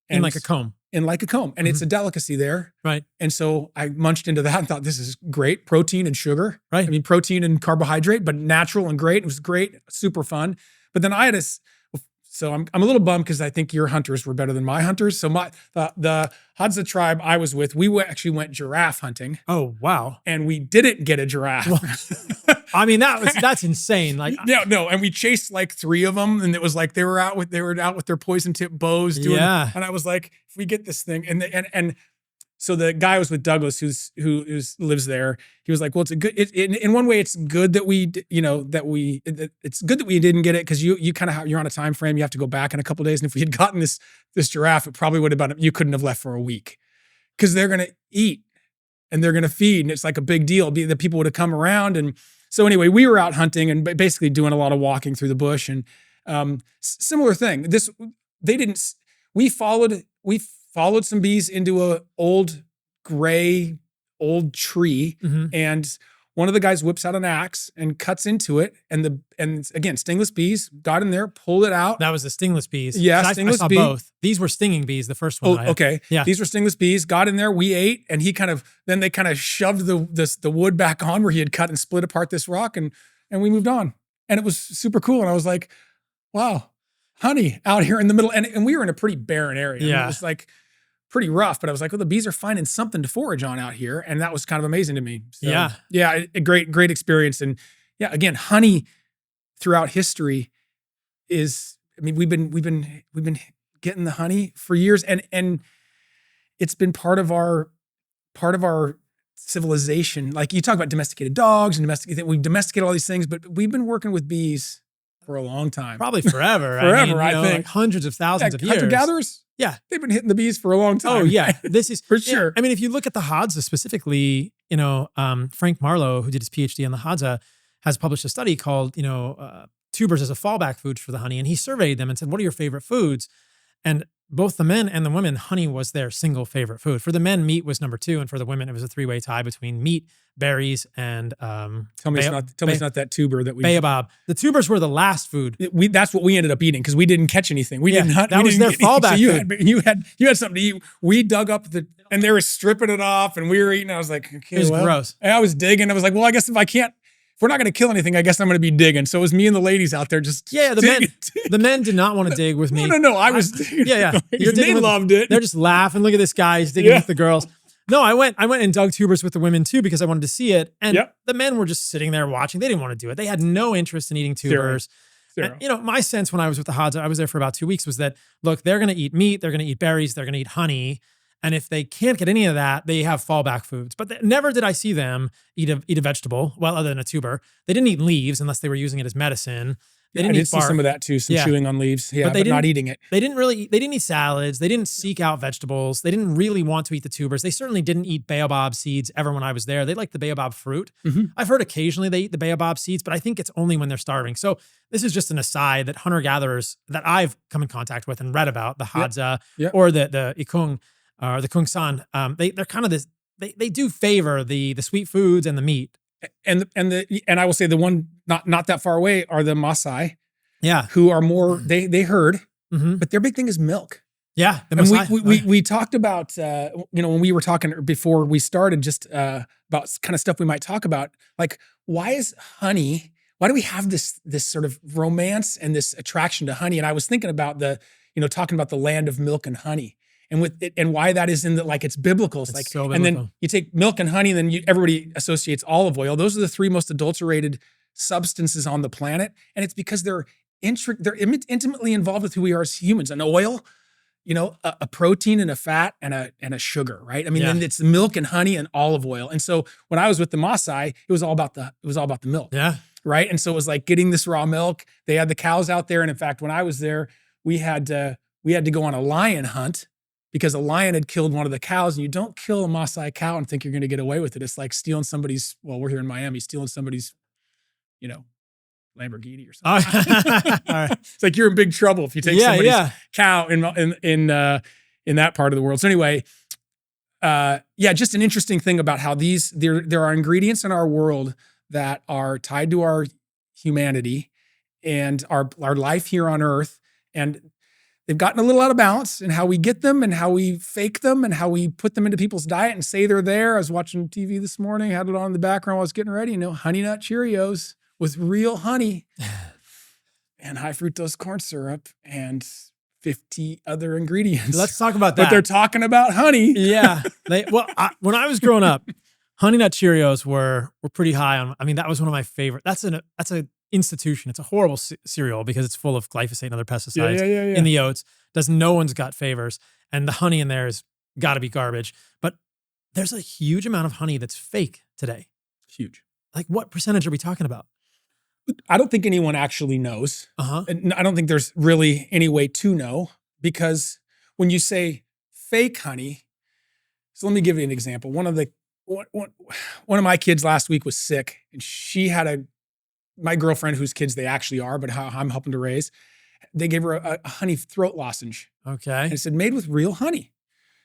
In like a comb. And it's a delicacy there. Right. And so I munched into that and thought, this is great. Protein and sugar. Right. I mean, protein and carbohydrate, but natural and great. It was great. Super fun. But then I had so I'm a little bummed because I think your hunters were better than my hunters. So the Hadza tribe I was with, we actually went giraffe hunting. Oh, wow. And we didn't get a giraffe. Well, I mean, that's insane. Like, no. And we chased like 3 of them, and it was like they were out with their poison tip bows doing. Yeah. And I was like, if we get this thing, and so the guy was with Douglas, who lives there. He was like, well, in one way, it's good that it's good that we didn't get it, because you kind of you're on a time frame. You have to go back in a couple of days, and if we had gotten this giraffe, it probably would have been, you couldn't have left for a week, because they're gonna eat and they're gonna feed, and it's like a big deal. The people would have come around, and so anyway, we were out hunting and basically doing a lot of walking through the bush, and similar thing. We followed some bees into a old tree, and one of the guys whips out an axe and cuts into it, and again, stingless bees got in there, pulled it out. That was the stingless bees. Yeah, stingless I saw bee. Both. These were stinging bees. The first one. Okay. Yeah. These were stingless bees. Got in there. We ate, and then they kind of shoved the wood back on where he had cut and split apart this rock, and we moved on, and it was super cool. And I was like, wow, honey out here in the middle, and we were in a pretty barren area. Yeah. I mean, it was like pretty rough, but I was like, well, the bees are finding something to forage on out here. And that was kind of amazing to me. So, yeah, a great experience. And yeah, again, honey throughout history is, I mean, we've been getting the honey for years, and it's been part of our civilization. Like you talk about domesticated dogs and we domesticate all these things, but we've been working with bees for a long time. Probably forever. Forever, I think. Like hundreds of thousands of years. Hunter-gatherers? Yeah. They've been hitting the bees for a long time. Oh, yeah. This is for sure. I mean, if you look at the Hadza specifically, Frank Marlowe, who did his PhD on the Hadza, has published a study called, tubers as a fallback food for the honey. And he surveyed them and said, what are your favorite foods? And both the men and the women, honey was their single favorite food. For the men, meat was number 2. And for the women, it was a 3-way tie between meat, berries, and tell me it's not that tuber that we baobab. The tubers were the last food. That's what we ended up eating because we didn't catch anything. We didn't hunt. That was their fallback food. You had something to eat. We dug up and they were stripping it off, and we were eating. I was like, okay, it was gross. And I was digging. I was like, well, I guess if we're not going to kill anything, I guess I'm going to be digging. So it was me and the ladies out there just the men did not want to dig with me. No. I was digging. Yeah. They loved it. They're just laughing. Look at this guy. He's digging with the girls. No, I went and dug tubers with the women too because I wanted to see it. And the men were just sitting there watching. They didn't want to do it. They had no interest in eating tubers. Zero. And, my sense when I was with the Hadza, I was there for about 2 weeks, was that, look, they're going to eat meat, they're going to eat berries, they're going to eat honey. And if they can't get any of that, they have fallback foods. But never did I see them eat a vegetable, well, other than a tuber. They didn't eat leaves unless they were using it as medicine. They didn't eat bark. See some of that too, chewing on leaves. Yeah, but not eating it. They didn't eat salads. They didn't seek out vegetables. They didn't really want to eat the tubers. They certainly didn't eat baobab seeds ever when I was there. They liked the baobab fruit. Mm-hmm. I've heard occasionally they eat the baobab seeds, but I think it's only when they're starving. So this is just an aside that hunter-gatherers that I've come in contact with and read about, the Hadza or the Ikung, or the Kung San, they're kind of this. They do favor the sweet foods and the meat. And I will say the one not that far away are the Maasai, who are more they herd, but their big thing is milk. Yeah, the Maasai. We talked about when we were talking before we started just about kind of stuff we might talk about, like why do we have this sort of romance and this attraction to honey? And I was thinking about talking about the land of milk and honey. And with it, and why that is in that, like it's biblical. It's like, so biblical. And then you take milk and honey, and then everybody associates olive oil. Those are the 3 most adulterated substances on the planet, and it's because they're intimately involved with who we are as humans. An oil, a protein and a fat and a sugar, right? I mean, then it's milk and honey and olive oil. And so when I was with the Maasai, it was all about the milk. Yeah. Right. And so it was like getting this raw milk. They had the cows out there, and in fact, when I was there, we had to go on a lion hunt, because a lion had killed one of the cows, and you don't kill a Maasai cow and think you're going to get away with it. It's like stealing somebody's, we're here in Miami, stealing somebody's, Lamborghini or something. All right. It's like you're in big trouble if you take somebody's cow in that part of the world. So anyway, just an interesting thing about how there are ingredients in our world that are tied to our humanity and our life here on Earth, and they've gotten a little out of balance in how we get them and how we fake them and how we put them into people's diet and say they're there. I was watching TV this morning, had it on in the background while I was getting ready, Honey Nut Cheerios with real honey and high fructose corn syrup and 50 other ingredients. Let's talk about that. But they're talking about honey. Yeah. When I was growing up, Honey Nut Cheerios were pretty high on, that was one of my favorite. That's an institution. It's a horrible cereal because it's full of glyphosate and other pesticides in the oats. No one's got favors. And the honey in there has got to be garbage. But there's a huge amount of honey that's fake today. Huge. Like what percentage are we talking about? I don't think anyone actually knows. And I don't think there's really any way to know, because when you say fake honey, so let me give you an example. One of my kids last week was sick, and she had my girlfriend, whose kids they actually are, but how I'm helping to raise, they gave her a honey throat lozenge. Okay. And it said made with real honey.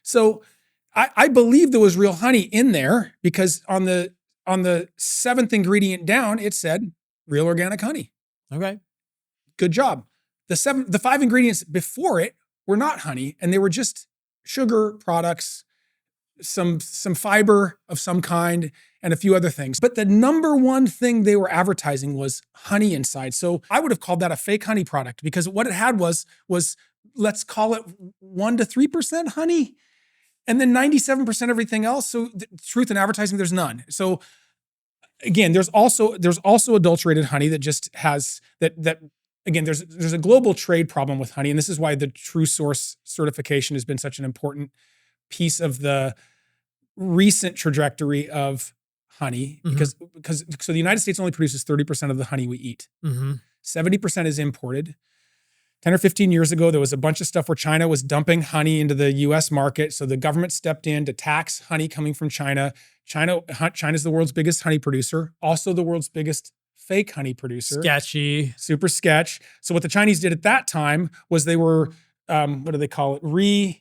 So I believe there was real honey in there, because on the 7th ingredient down, it said real organic honey. Okay. Good job. The 5 ingredients before it were not honey, and they were just sugar products, some fiber of some kind, and a few other things. But the number one thing they were advertising was honey inside. So I would have called that a fake honey product, because what it had was let's call it 1 to 3% honey. And then 97% everything else. So the truth in advertising, there's none. So again, there's also adulterated honey that just has that again, there's a global trade problem with honey. And this is why the true source certification has been such an important piece of the recent trajectory of honey, because the United States only produces 30% of the honey we eat. 70% is imported. 10 or 15 years ago, there was a bunch of stuff where China was dumping honey into the US market. So the government stepped in to tax honey coming from China. China's the world's biggest honey producer, also the world's biggest fake honey producer. Sketchy. Super sketch. So what the Chinese did at that time was they were, what do they call it?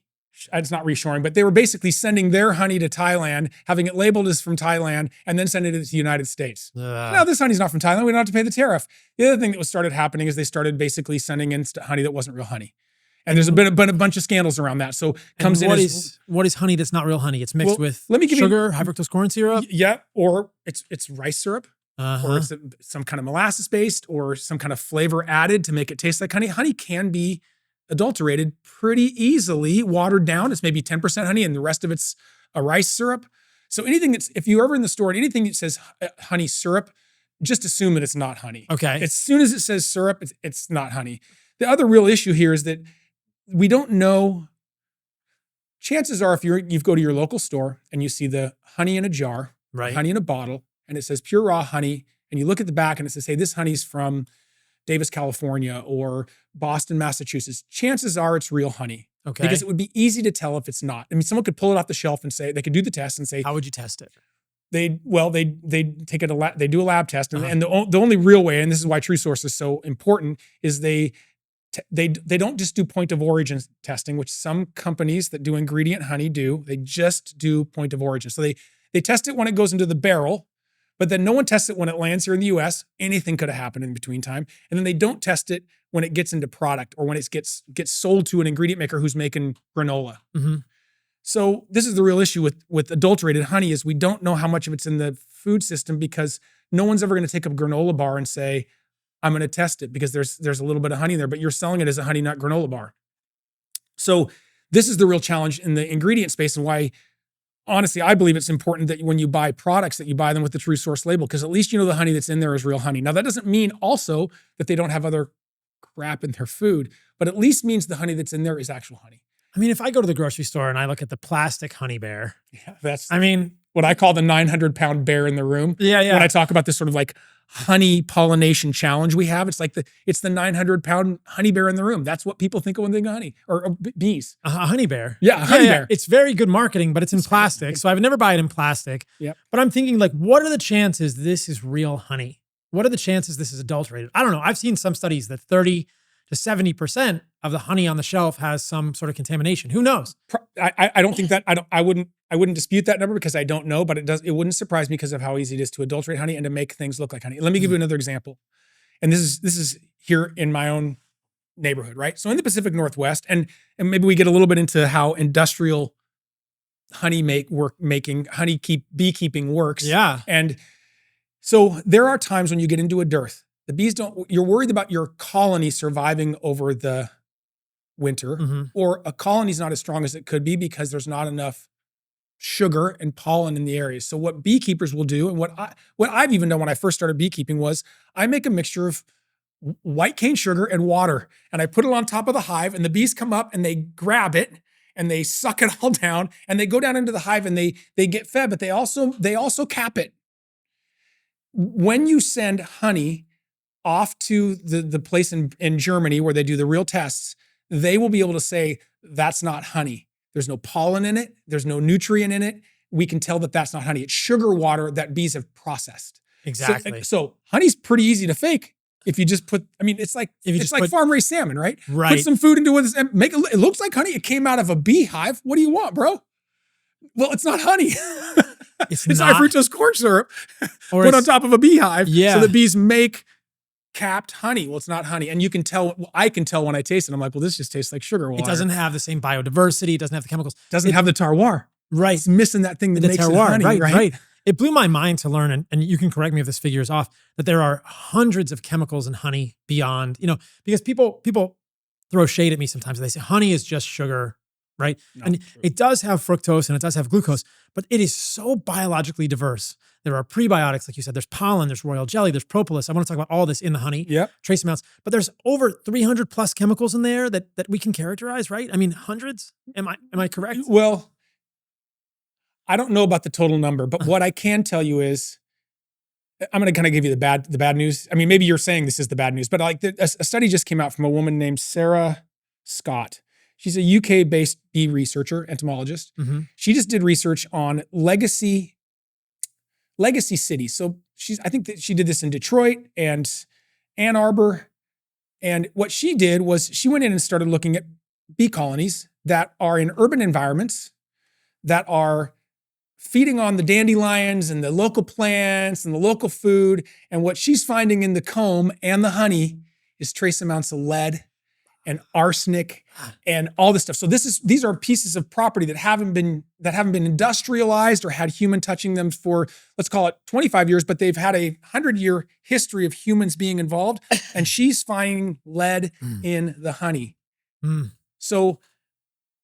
It's not reshoring, but they were basically sending their honey to Thailand, having it labeled as from Thailand, and then sending it to the United States. No, this honey's not from Thailand. We don't have to pay the tariff. The other thing that started happening is they started basically sending in honey that wasn't real honey. And there's been a bunch of scandals around that. So what is honey that's not real honey? It's mixed with sugar, high fructose corn syrup? Yeah, or it's rice syrup, or it's some kind of molasses based, or some kind of flavor added to make it taste like honey. Honey can be adulterated pretty easily, watered down. It's maybe 10% honey and the rest of it's a rice syrup. So anything if you're ever in the store and anything that says honey syrup, just assume that it's not honey. Okay. As soon as it says syrup, it's not honey. The other real issue here is that we don't know. Chances are if you go to your local store and you see the honey in a jar, right, honey in a bottle, and it says pure raw honey, and you look at the back and it says, hey, this honey's from Davis, California, or Boston, Massachusetts, chances are it's real honey. Okay. Because it would be easy to tell if it's not. I mean, someone could pull it off the shelf and say, they could do the test and say, how would you test it? They take it they do a lab test, and the only real way, and this is why True Source is so important, is they don't just do point of origin testing, which some companies that do ingredient honey do. They just do point of origin. So they test it when it goes into the barrel, but then no one tests it when it lands here in the US. Anything could have happened in between time. And then they don't test it when it gets into product or when it gets sold to an ingredient maker who's making granola. So this is the real issue with adulterated honey, is we don't know how much of it's in the food system, because no one's ever going to take a granola bar and say, I'm going to test it because there's a little bit of honey in there, but you're selling it as a honey nut granola bar. So this is the real challenge in the ingredient space, and why, honestly, I believe it's important that when you buy products that you buy them with the True Source label, because at least you know the honey that's in there is real honey. Now that doesn't mean also that they don't have other crap in their food, but at least means the honey that's in there is actual honey. I mean, if I go to the grocery store and I look at the plastic honey bear, that's what I call the 900-pound bear in the room. Yeah. When I talk about this sort of like honey pollination challenge we have, it's the 900-pound honey bear in the room. That's what people think of when they think of honey or bees. A honey bear. Yeah, a honey bear. It's very good marketing, but it's in plastic. So I would never buy it in plastic. Yep. But I'm thinking, like, what are the chances this is real honey? What are the chances this is adulterated? I don't know. I've seen some studies that 30 to 70% of the honey on the shelf has some sort of contamination. Who knows? I don't think that, I wouldn't dispute that number because I don't know, but it wouldn't surprise me because of how easy it is to adulterate honey and to make things look like honey. Let me give you another example. And this is here in my own neighborhood, right? So in the Pacific Northwest, and maybe we get a little bit into how industrial beekeeping works. Yeah. And so there are times when you get into a dearth. The bees you're worried about your colony surviving over the winter, or a colony's not as strong as it could be because there's not enough sugar and pollen in the area. So what beekeepers will do, and what I've even done when I first started beekeeping, was I make a mixture of white cane sugar and water, and I put it on top of the hive, and the bees come up and they grab it and they suck it all down, and they go down into the hive and they get fed, but they also cap it. When you send honey off to the place in Germany where they do the real tests, they will be able to say, that's not honey. There's no pollen in it. There's no nutrient in it. We can tell that that's not honey. It's sugar water that bees have processed. Exactly. So honey's pretty easy to fake. If you just put, it's like farm-raised salmon, right? Right. Put some food into it and it looks like honey. It came out of a beehive. What do you want, bro? Well, it's not honey. It's not fructose corn syrup put on top of a beehive. Yeah. So the bees make capped honey. Well, it's not honey. And you can tell, I can tell when I taste it. I'm like, well, this just tastes like sugar water. It doesn't have the same biodiversity. It doesn't have the chemicals. Doesn't have the terroir. Right. It's missing that thing that makes terroir, it honey. Right. It blew my mind to learn, and you can correct me if this figure is off, that there are hundreds of chemicals in honey beyond, because people throw shade at me sometimes. They say honey is just sugar right? Not And true. it does have fructose and it does have glucose, but it is so biologically diverse. There are prebiotics, like you said, there's pollen, there's royal jelly, there's propolis. I want to talk about all this in the honey, Yep. trace amounts, but there's over 300 plus chemicals in there that we can characterize, right? I mean, hundreds. Am I correct? Well, I don't know about the total number, but what I can tell you is, I'm going to kind of give you the bad news. I mean, maybe you're saying this is the bad news, but like a study just came out from a woman named Sarah Scott. She's a UK-based bee researcher, entomologist. Mm-hmm. She just did research on legacy cities. So I think that she did this in Detroit and Ann Arbor. And what she did was she went in and started looking at bee colonies that are in urban environments that are feeding on the dandelions and the local plants and the local food. And what she's finding in the comb and the honey is trace amounts of lead and arsenic and all this stuff. So these are pieces of property that haven't been industrialized or had human touching them for, let's call it 25 years, but they've had a 100-year history of humans being involved. And she's finding lead in the honey. So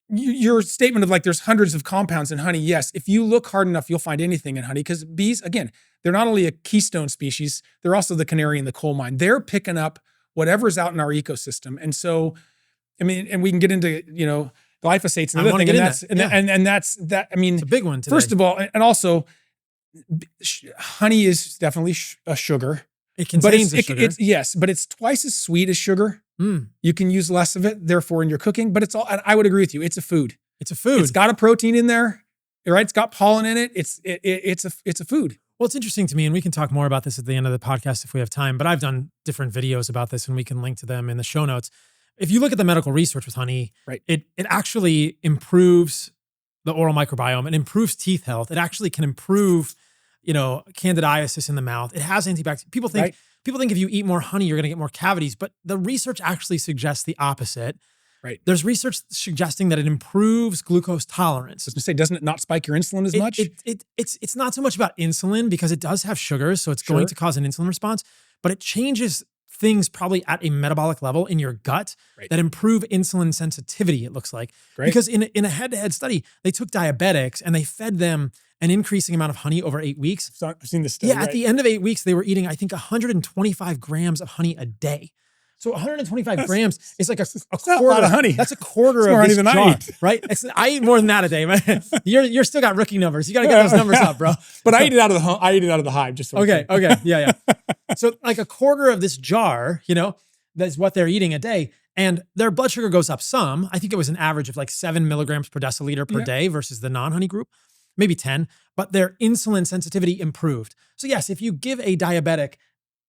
your statement of like there's hundreds of compounds in honey, yes, if you look hard enough, you'll find anything in honey, because bees, again, they're not only a keystone species, they're also the canary in the coal mine. They're picking up whatever's out in our ecosystem. And so, I mean, and we can get into, glyphosates and other things. And that's that. I mean, it's a big one today. First of all, and also honey is definitely a sugar. It contains a sugar. Yes, but it's twice as sweet as sugar. You can use less of it, therefore, in your cooking. But I would agree with you. It's a food. It's a food. It's got a protein in there, right? It's got pollen in it. It's a food. Well, it's interesting to me, and we can talk more about this at the end of the podcast if we have time, but I've done different videos about this and we can link to them in the show notes. If you look at the medical research with honey, right, it actually improves the oral microbiome. It improves teeth health. It actually can improve, candidiasis in the mouth. It has antibacterial. People think if you eat more honey, you're going to get more cavities, but the research actually suggests the opposite. Right. There's research suggesting that it improves glucose tolerance. I was going to say, doesn't it not spike your insulin as much? It's not so much about insulin because it does have sugars, so it's going to cause an insulin response, but it changes things probably at a metabolic level in your gut that improve insulin sensitivity, it looks like. Because in a head-to-head study, they took diabetics and they fed them an increasing amount of honey over 8 weeks. I've seen this study. Yeah, at the end of 8 weeks, they were eating, I think, 125 grams of honey a day. So 125 grams is like a quarter. A lot of honey. That's a quarter of this jar, right? I eat more than that a day, man. You're still got rookie numbers. You got to get those numbers up, bro. But I eat it out of the hive. Just so okay, yeah. So like a quarter of this jar, that's what they're eating a day, and their blood sugar goes up some. I think it was an average of like 7 milligrams per deciliter per day versus the non-honey group, maybe 10. But their insulin sensitivity improved. So yes, if you give a diabetic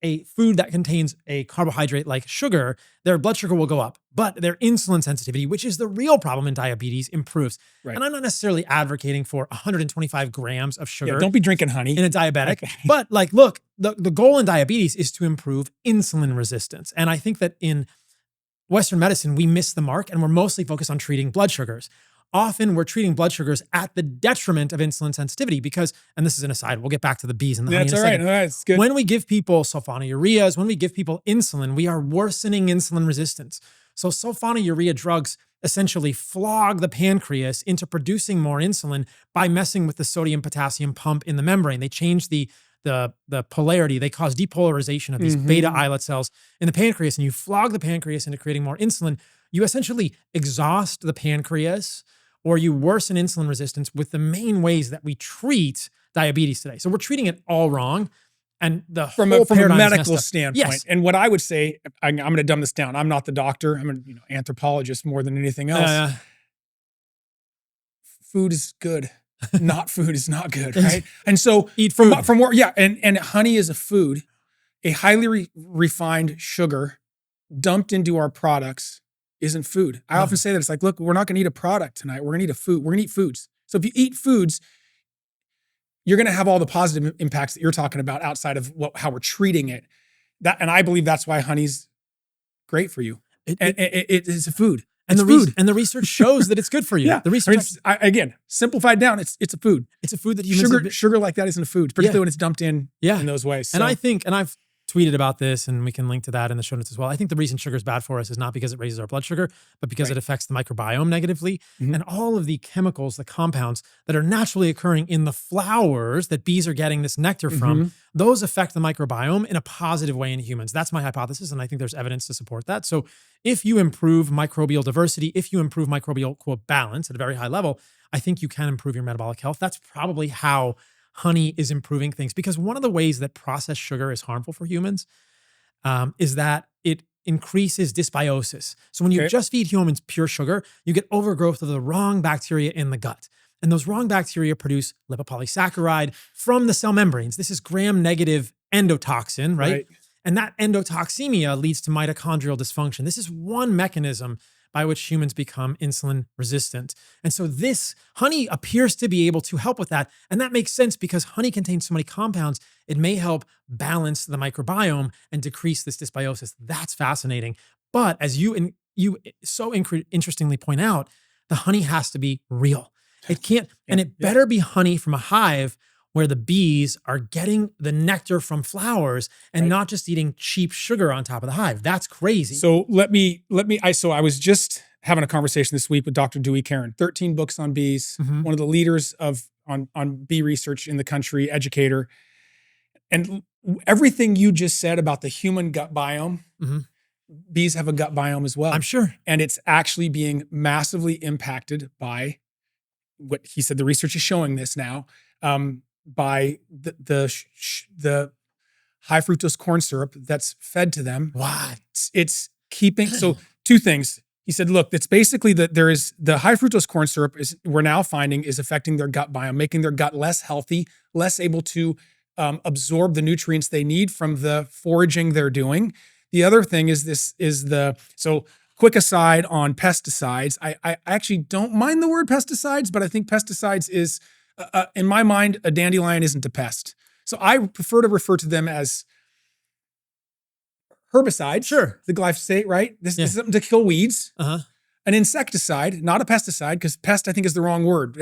a food that contains a carbohydrate like sugar, their blood sugar will go up, but their insulin sensitivity, which is the real problem in diabetes, improves. Right. And I'm not necessarily advocating for 125 grams of sugar. Yeah, don't be drinking honey in a diabetic. Okay. But like, look, the goal in diabetes is to improve insulin resistance. And I think that in Western medicine, we miss the mark and we're mostly focused on treating blood sugars. Often we're treating blood sugars at the detriment of insulin sensitivity because, and this is an aside, we'll get back to the bees and the honey in a second. All right, it's good. When we give people sulfonylureas, when we give people insulin, we are worsening insulin resistance. So sulfonylurea drugs essentially flog the pancreas into producing more insulin by messing with the sodium-potassium pump in the membrane. They change the polarity. They cause depolarization of these beta islet cells in the pancreas, and you flog the pancreas into creating more insulin. You essentially exhaust the pancreas, or you worsen insulin resistance with the main ways that we treat diabetes today. So we're treating it all wrong. And from a medical standpoint. Yes. And what I would say, I'm going to dumb this down. I'm not the doctor. I'm an anthropologist more than anything else. Food is good. Not food is not good, right? And so eat food. From where, and honey is a food, a highly refined sugar dumped into our products isn't food. I often say that it's like, look, we're not going to eat a product tonight. We're going to eat a food. We're going to eat foods. So if you eat foods, you're going to have all the positive impacts that you're talking about outside of how we're treating it. And I believe that's why honey's great for you. It is a food. And the research shows that it's good for you. Yeah. The research, again, simplified down, it's a food. It's a food that humans sugar like that isn't a food, particularly when it's dumped in those ways. So. And I think, and I've tweeted about this, and we can link to that in the show notes as well. I think the reason sugar is bad for us is not because it raises our blood sugar, but because it affects the microbiome negatively. And all of the chemicals, the compounds that are naturally occurring in the flowers that bees are getting this nectar from, those affect the microbiome in a positive way in humans. That's my hypothesis, and I think there's evidence to support that. So if you improve microbial diversity, if you improve microbial, quote, balance at a very high level, I think you can improve your metabolic health. That's probably how honey is improving things, because one of the ways that processed sugar is harmful for humans is that it increases dysbiosis. So when you just feed humans pure sugar, you get overgrowth of the wrong bacteria in the gut. And those wrong bacteria produce lipopolysaccharide from the cell membranes. This is gram-negative endotoxin, right? And that endotoxemia leads to mitochondrial dysfunction. This is one mechanism by which humans become insulin resistant. And so this honey appears to be able to help with that. And that makes sense because honey contains so many compounds, it may help balance the microbiome and decrease this dysbiosis. That's fascinating. But as you so interestingly point out, the honey has to be real. It can't, and it better be honey from a hive where the bees are getting the nectar from flowers and not just eating cheap sugar on top of the hive. That's crazy. So I was just having a conversation this week with Dr. Dewey Karen, 13 books on bees, one of the leaders on bee research in the country, educator. And everything you just said about the human gut biome, bees have a gut biome as well. I'm sure. And it's actually being massively impacted by what he said, the research is showing this now, by the high fructose corn syrup that's fed to them. What? It's keeping, so two things. He said, look, it's basically that there is the high fructose corn syrup we're now finding is affecting their gut biome, making their gut less healthy, less able to absorb the nutrients they need from the foraging they're doing. The other thing is so quick aside on pesticides. I actually don't mind the word pesticides, but I think pesticides is, in my mind, a dandelion isn't a pest. So I prefer to refer to them as herbicides. Sure. The glyphosate, right? This is something to kill weeds. An insecticide, not a pesticide, because pest I think is the wrong word.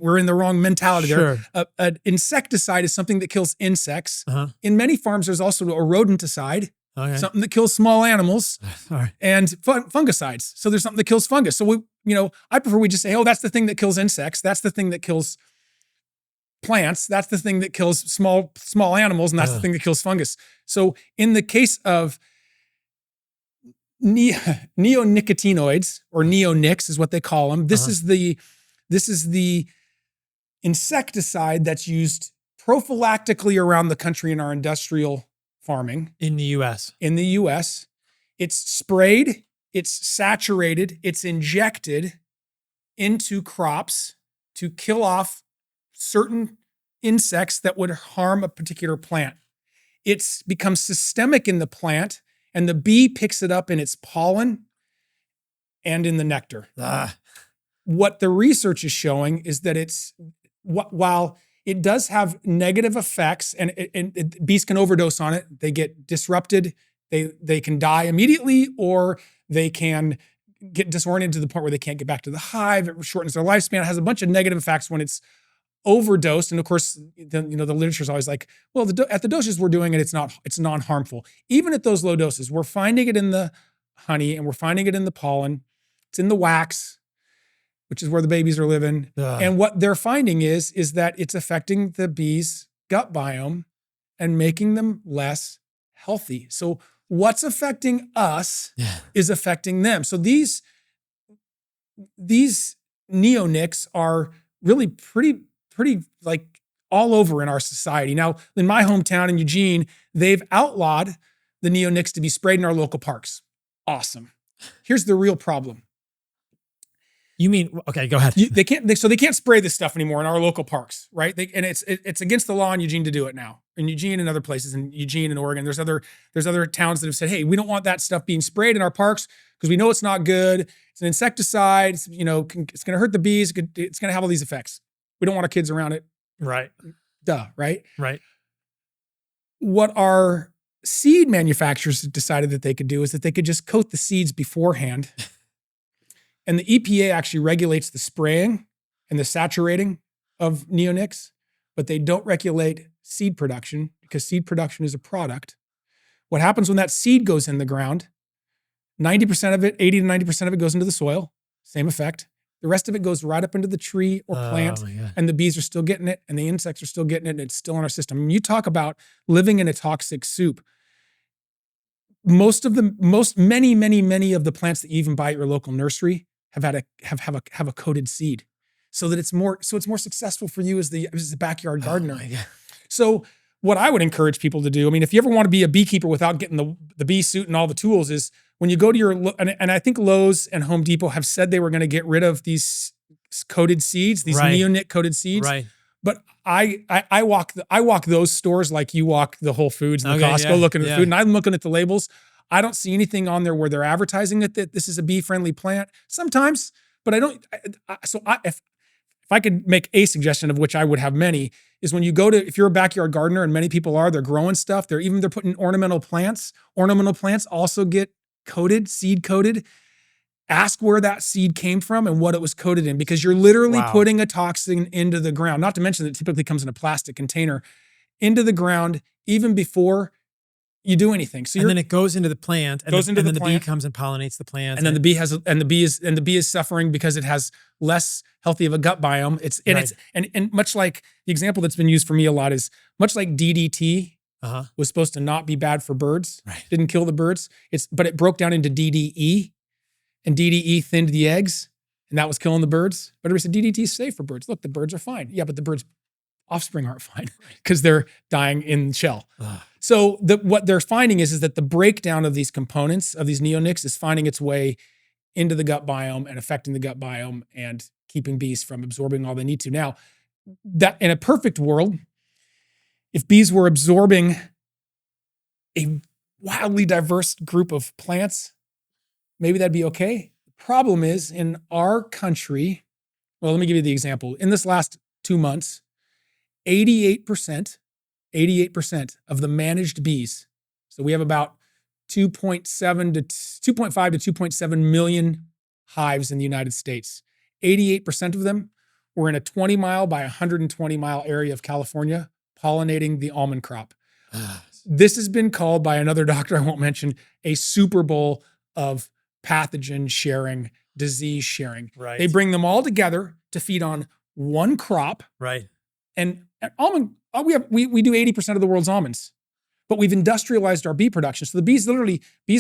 We're in the wrong mentality there. An insecticide is something that kills insects. In many farms, there's also a rodenticide, something that kills small animals, and fungicides. So there's something that kills fungus. So I prefer we just say, oh, that's the thing that kills insects. That's the thing that kills plants. That's the thing that kills small animals, and that's the thing that kills fungus. So in the case of neonicotinoids, or neonics is what they call them. This is the insecticide that's used prophylactically around the country in our industrial farming. In the US. In the US. It's sprayed, it's saturated, it's injected into crops to kill off certain insects that would harm a particular plant. It's becomes systemic in the plant, and the bee picks it up in its pollen and in the nectar. What the research is showing is that while it does have negative effects, and bees can overdose on it, they get disrupted, they can die immediately, or they can get disoriented to the point where they can't get back to the hive. It shortens their lifespan. It has a bunch of negative effects when it's overdosed. And of course, the literature is always like, well, at the doses we're doing it, it's non-harmful. Even at those low doses, we're finding it in the honey, and we're finding it in the pollen. It's in the wax, which is where the babies are living. And what they're finding is that it's affecting the bees' gut biome and making them less healthy. So what's affecting us is affecting them. So these neonics are really pretty like all over in our society. Now, in my hometown in Eugene, they've outlawed the neonics to be sprayed in our local parks. Awesome. Here's the real problem. You mean, okay, go ahead. They can't spray this stuff anymore in our local parks, right? And it's against the law in Eugene to do it now. In Eugene and other places, in Eugene and Oregon, there's other towns that have said, hey, we don't want that stuff being sprayed in our parks because we know it's not good. It's an insecticide. It's going to hurt the bees. It's going to have all these effects. We don't want our kids around it. Right. Duh, right? Right. What our seed manufacturers decided that they could do is that they could just coat the seeds beforehand. And the EPA actually regulates the spraying and the saturating of neonics, but they don't regulate seed production because seed production is a product. What happens when that seed goes in the ground? 90% of it, 80 to 90% of it goes into the soil. Same effect. The rest of it goes right up into the tree or plant, and the bees are still getting it, and the insects are still getting it, and it's still in our system. When you talk about living in a toxic soup, many of the plants that you even buy at your local nursery have a coated seed, so that it's more successful for you as the backyard gardener. So what I would encourage people to do, I mean, if you ever want to be a beekeeper without getting the bee suit and all the tools, is when you go to and I think Lowe's and Home Depot have said they were going to get rid of these coated seeds, these neonic coated seeds. Right. But I walk those stores like you walk the Whole Foods and the Costco looking at the food, and I'm looking at the labels. I don't see anything on there where they're advertising it that this is a bee-friendly plant. Sometimes, but I don't. If I could make a suggestion, of which I would have many, is when you go to, if you're a backyard gardener, and many people are, they're growing stuff. They're putting ornamental plants. Ornamental plants also get coated, seed coated. Ask where that seed came from and what it was coated in, because you're literally putting a toxin into the ground. Not to mention that it typically comes in a plastic container into the ground even before you do anything. So then it goes into the plant, and then the bee comes and pollinates the plant, and then the bee is suffering because it has less healthy of a gut biome. And much like the example that's been used for me a lot is much like DDT was supposed to not be bad for birds, didn't kill the birds. But it broke down into DDE, and DDE thinned the eggs, and that was killing the birds. But everybody said DDT is safe for birds. Look, the birds are fine. Yeah, but the birds' offspring aren't fine because they're dying in shell. So what they're finding is that the breakdown of these components, of these neonics, is finding its way into the gut biome and affecting the gut biome and keeping bees from absorbing all they need to. Now, that in a perfect world, if bees were absorbing a wildly diverse group of plants, maybe that'd be okay. The problem is, in our country, well, let me give you the example. In this last 2 months, 88% of the managed bees, so we have about 2.5 to 2.7 million hives in the United States. 88% of them were in a 20-mile by 120-mile area of California pollinating the almond crop. This has been called, by another doctor I won't mention, a Super Bowl of pathogen sharing, disease sharing. They bring them all together to feed on one crop. And almond, we do 80% of the world's almonds, but we've industrialized our bee production. So the bees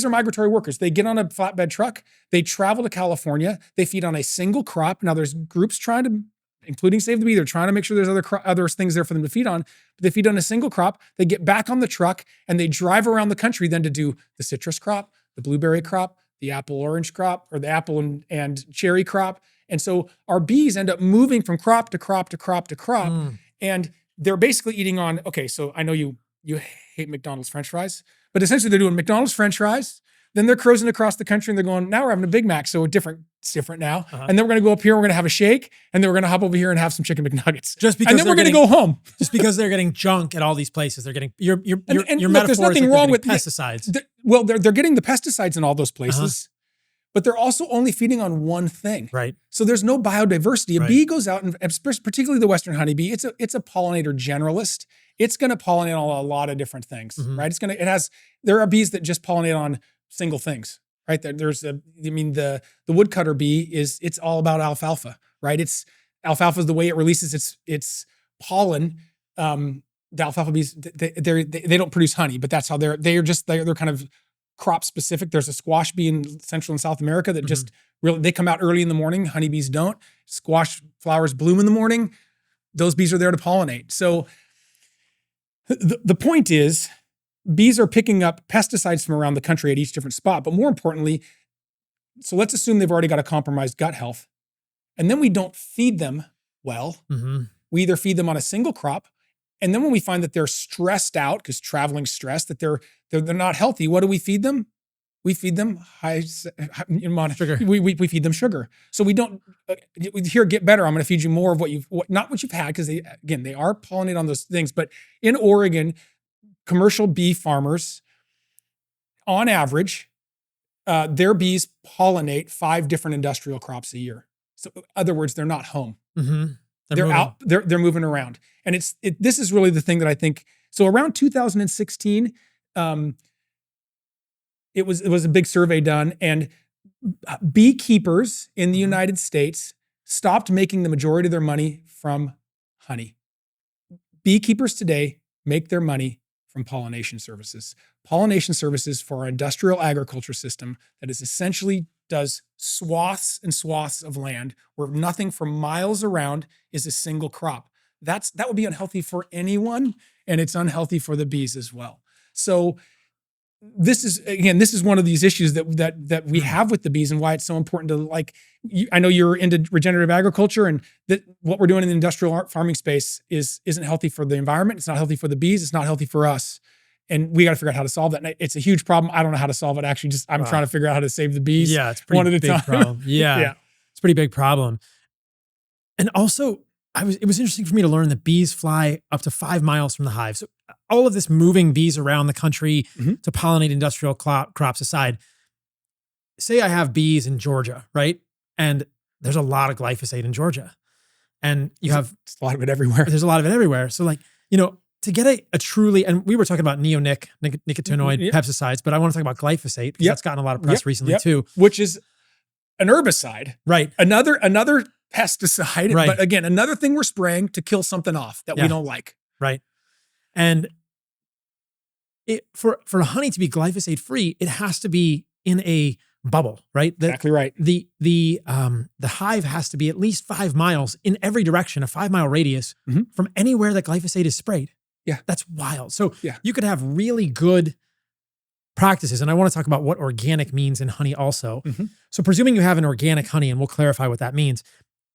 are migratory workers. They get on a flatbed truck, they travel to California, they feed on a single crop. Now there's groups trying to, including Save the Bee, they're trying to make sure there's other things there for them to feed on, but they feed on a single crop. They get back on the truck and they drive around the country then to do the citrus crop, the blueberry crop, the apple orange crop, or the apple and cherry crop. And so our bees end up moving from crop to crop to crop to crop. And they're basically eating on, okay, so I know you hate McDonald's French fries, but essentially they're doing McDonald's French fries. Then they're cruising across the country and they're going, now we're having a Big Mac, so it's different now. And then we're going to go up here, we're going to have a shake, and then we're going to hop over here and have some chicken McNuggets. And then we're going to go home. Just because they're getting junk at all these places. They're getting, your look, metaphor there's nothing is wrong with pesticides. They're getting the pesticides in all those places. But they're also only feeding on one thing. So there's no biodiversity. A bee goes out, and particularly the Western honeybee, it's a pollinator generalist. It's going to pollinate on a lot of different things, there are bees that just pollinate on single things, right? The woodcutter bee it's all about alfalfa, right? Alfalfa is the way it releases its pollen. The alfalfa bees, they don't produce honey, but that's how they're kind of crop specific. There's a squash bee in Central and South America that just really, they come out early in the morning. Honeybees don't. Squash flowers bloom in the morning. Those bees are there to pollinate. So the point is, bees are picking up pesticides from around the country at each different spot. But more importantly, so let's assume they've already got a compromised gut health. And then we don't feed them well. We either feed them on a single crop, and then when we find that they're stressed out, because traveling's stress, that they're not healthy, what do we feed them? We feed them sugar. We feed them sugar. So we don't, here, get better. I'm going to feed you more of not what you've had, because they are pollinating on those things. But in Oregon, commercial bee farmers, on average, their bees pollinate 5 different industrial crops a year. So in other words, they're not home. They're out, they're moving around. And this is really the thing that I think, so around 2016, it was a big survey done, and beekeepers in the United States stopped making the majority of their money from honey. Beekeepers today make their money from pollination services. Pollination services for our industrial agriculture system that is essentially does swaths and swaths of land where nothing for miles around is a single crop. That would be unhealthy for anyone, and it's unhealthy for the bees as well. So this is one of these issues that we have with the bees, and why it's so important to I know you're into regenerative agriculture, and that what we're doing in the industrial farming space isn't healthy for the environment. It's not healthy for the bees. It's not healthy for us. And we got to figure out how to solve that. And it's a huge problem. I don't know how to solve it. Actually, I'm trying to figure out how to save the bees. Yeah, it's pretty big problem. Yeah, it's a pretty big problem. And also, it was interesting for me to learn that bees fly up to 5 miles from the hive. So all of this moving bees around the country to pollinate industrial crops aside, say I have bees in Georgia, right? And there's a lot of glyphosate in Georgia. And there's a lot of it everywhere. There's a lot of it everywhere. So to get a truly, and we were talking about neonicotinoid pesticides, but I want to talk about glyphosate because that's gotten a lot of press recently too. Which is an herbicide. Right. Another pesticide. Right. But again, another thing we're spraying to kill something off that we don't like. Right. And for honey to be glyphosate free, it has to be in a bubble, right? Exactly right. The hive has to be at least 5 miles in every direction, a 5-mile radius from anywhere that glyphosate is sprayed. Yeah. That's wild. So you could have really good practices. And I want to talk about what organic means in honey also. So presuming you have an organic honey, and we'll clarify what that means,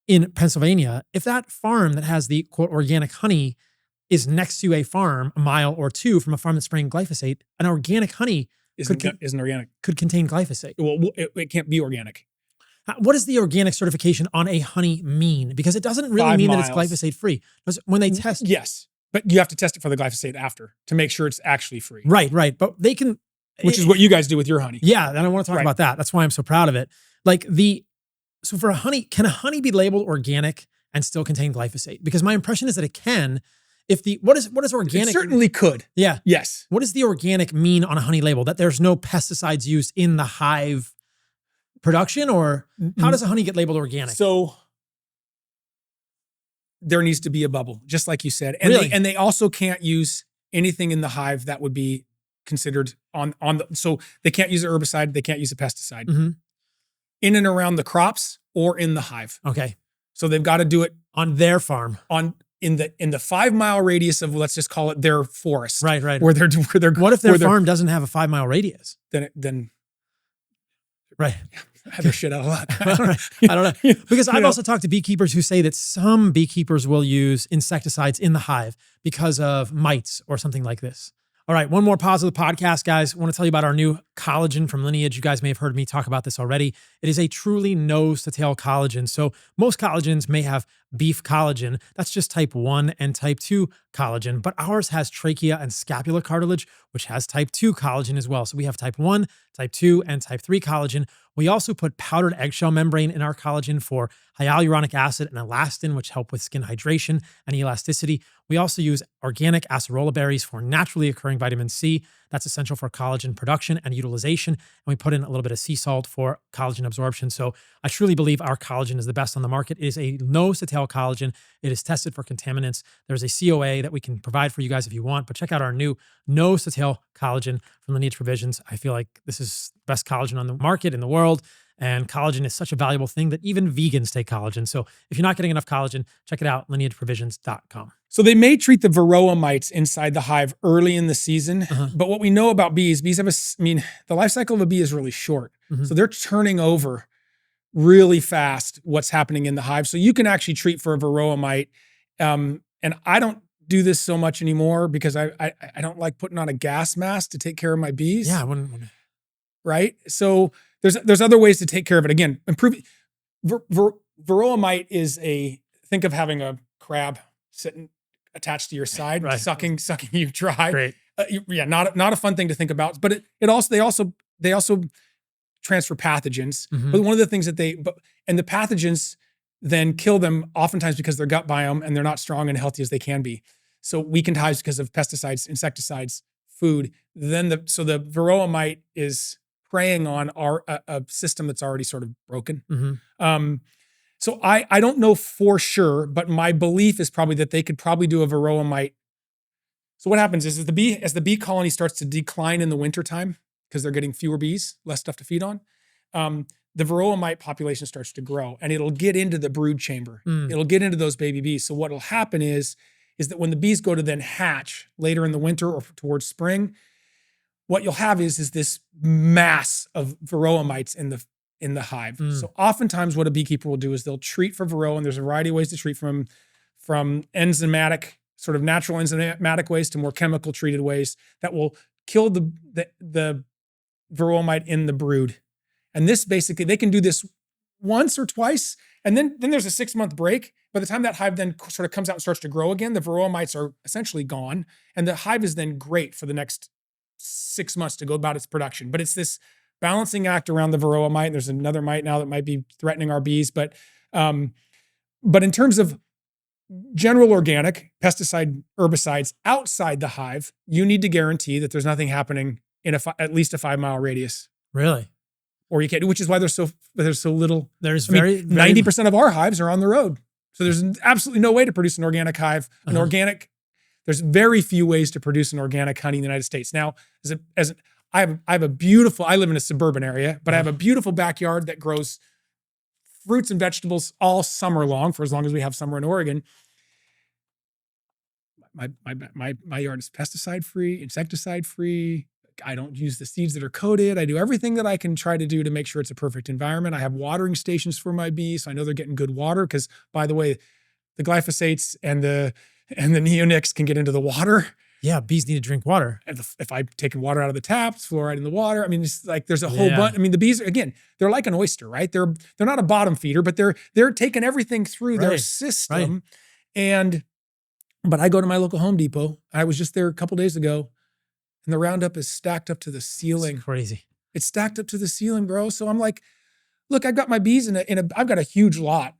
in Pennsylvania, if that farm that has the quote organic honey is next to a farm a mile or two from a farm that's spraying glyphosate, an organic honey isn't organic. Could contain glyphosate. Well, it can't be organic. What does the organic certification on a honey mean? Because it doesn't really mean that it's glyphosate free. When they test, yes, but you have to test it for the glyphosate after to make sure it's actually free. Right. But they can, which is what you guys do with your honey. Yeah, and I want to talk about that. That's why I'm so proud of it. So for a honey, can a honey be labeled organic and still contain glyphosate? Because my impression is that it can. What is organic? It certainly could. Yeah. Yes. What does the organic mean on a honey label? That there's no pesticides used in the hive production, or how does a honey get labeled organic? So there needs to be a bubble, just like you said. And really? They also can't use anything in the hive that would be considered so they can't use an herbicide, they can't use a pesticide in and around the crops or in the hive. Okay. So they've got to do it on their farm. In the 5-mile radius of, let's just call it their forest. Right. Where they're what if their farm doesn't have a 5-mile radius? Then right. Have their shit out of luck. I don't know. Because I've also talked to beekeepers who say that some beekeepers will use insecticides in the hive because of mites or something like this. All right, one more pause of the podcast, guys. I want to tell you about our new collagen from Lineage. You guys may have heard me talk about this already. It is a truly nose-to-tail collagen. So most collagens may have beef collagen. That's just type 1 and type 2 collagen. But ours has trachea and scapular cartilage, which has type 2 collagen as well. So we have type 1, type 2, and type 3 collagen. We also put powdered eggshell membrane in our collagen for hyaluronic acid and elastin, which help with skin hydration and elasticity. We also use organic acerola berries for naturally occurring vitamin C. That's essential for collagen production and utilization. And we put in a little bit of sea salt for collagen absorption. So I truly believe our collagen is the best on the market. It is a nose-to-tail collagen. It is tested for contaminants. There's a COA that we can provide for you guys if you want, but check out our new nose-to-tail collagen from Lineage Provisions. I feel like this is the best collagen on the market in the world. And collagen is such a valuable thing that even vegans take collagen. So if you're not getting enough collagen, check it out, lineageprovisions.com. So they may treat the varroa mites inside the hive early in the season, but what we know about bees have the life cycle of a bee is really short. So they're turning over really fast what's happening in the hive. So you can actually treat for a varroa mite. And I don't do this so much anymore because I don't like putting on a gas mask to take care of my bees. Yeah. Right? So there's other ways to take care of it. Again, improving varroa mite is think of having a crab sitting attached to your side, sucking you dry. Great. Not a fun thing to think about, but they also transfer pathogens. But one of the things that and the pathogens then kill them oftentimes because their gut biome and they're not strong and healthy as they can be. So weakened hives because of pesticides, insecticides, food. So the varroa mite is preying on a system that's already sort of broken. Mm-hmm. So I don't know for sure, but my belief is probably that they could probably do a varroa mite. So what happens is as the bee colony starts to decline in the wintertime, because they're getting fewer bees, less stuff to feed on, the varroa mite population starts to grow, and it'll get into the brood chamber. It'll get into those baby bees. So what'll happen is that when the bees go to then hatch later in the winter or towards spring, what you'll have is this mass of varroa mites in the hive. So oftentimes what a beekeeper will do is they'll treat for varroa, and there's a variety of ways to treat from enzymatic, sort of natural enzymatic ways to more chemical treated ways that will kill the varroa mite in the brood. And this basically, they can do this once or twice, and then there's a 6-month break. By the time that hive then sort of comes out and starts to grow again, the varroa mites are essentially gone, and the hive is then great for the next 6 months to go about its production. But it's this balancing act around the varroa mite. There's another mite now that might be threatening our bees, but in terms of general organic pesticide herbicides outside the hive, you need to guarantee that there's nothing happening in at least a 5-mile radius. Really? Or you can't, which is why there's so little. There's 90% of our hives are on the road. So there's absolutely no way to produce an organic hive. There's very few ways to produce an organic honey in the United States. Now, I live in a suburban area, but I have a beautiful backyard that grows fruits and vegetables all summer long, for as long as we have summer in Oregon. My yard is pesticide free, insecticide free. I don't use the seeds that are coated. I do everything that I can try to do to make sure it's a perfect environment. I have watering stations for my bees, so I know they're getting good water. Because, by the way, the glyphosates and the neonics can get into the water. Yeah, bees need to drink water. If I'm taking water out of the taps, fluoride in the water. I mean, it's like there's a whole bunch. I mean, the bees, again, they're like an oyster, right? They're not a bottom feeder, but they're taking everything through their system. But I go to my local Home Depot. I was just there a couple days ago, and the Roundup is stacked up to the ceiling. It's crazy. It's stacked up to the ceiling, bro. So I'm like, look, I've got my bees I've got a huge lot,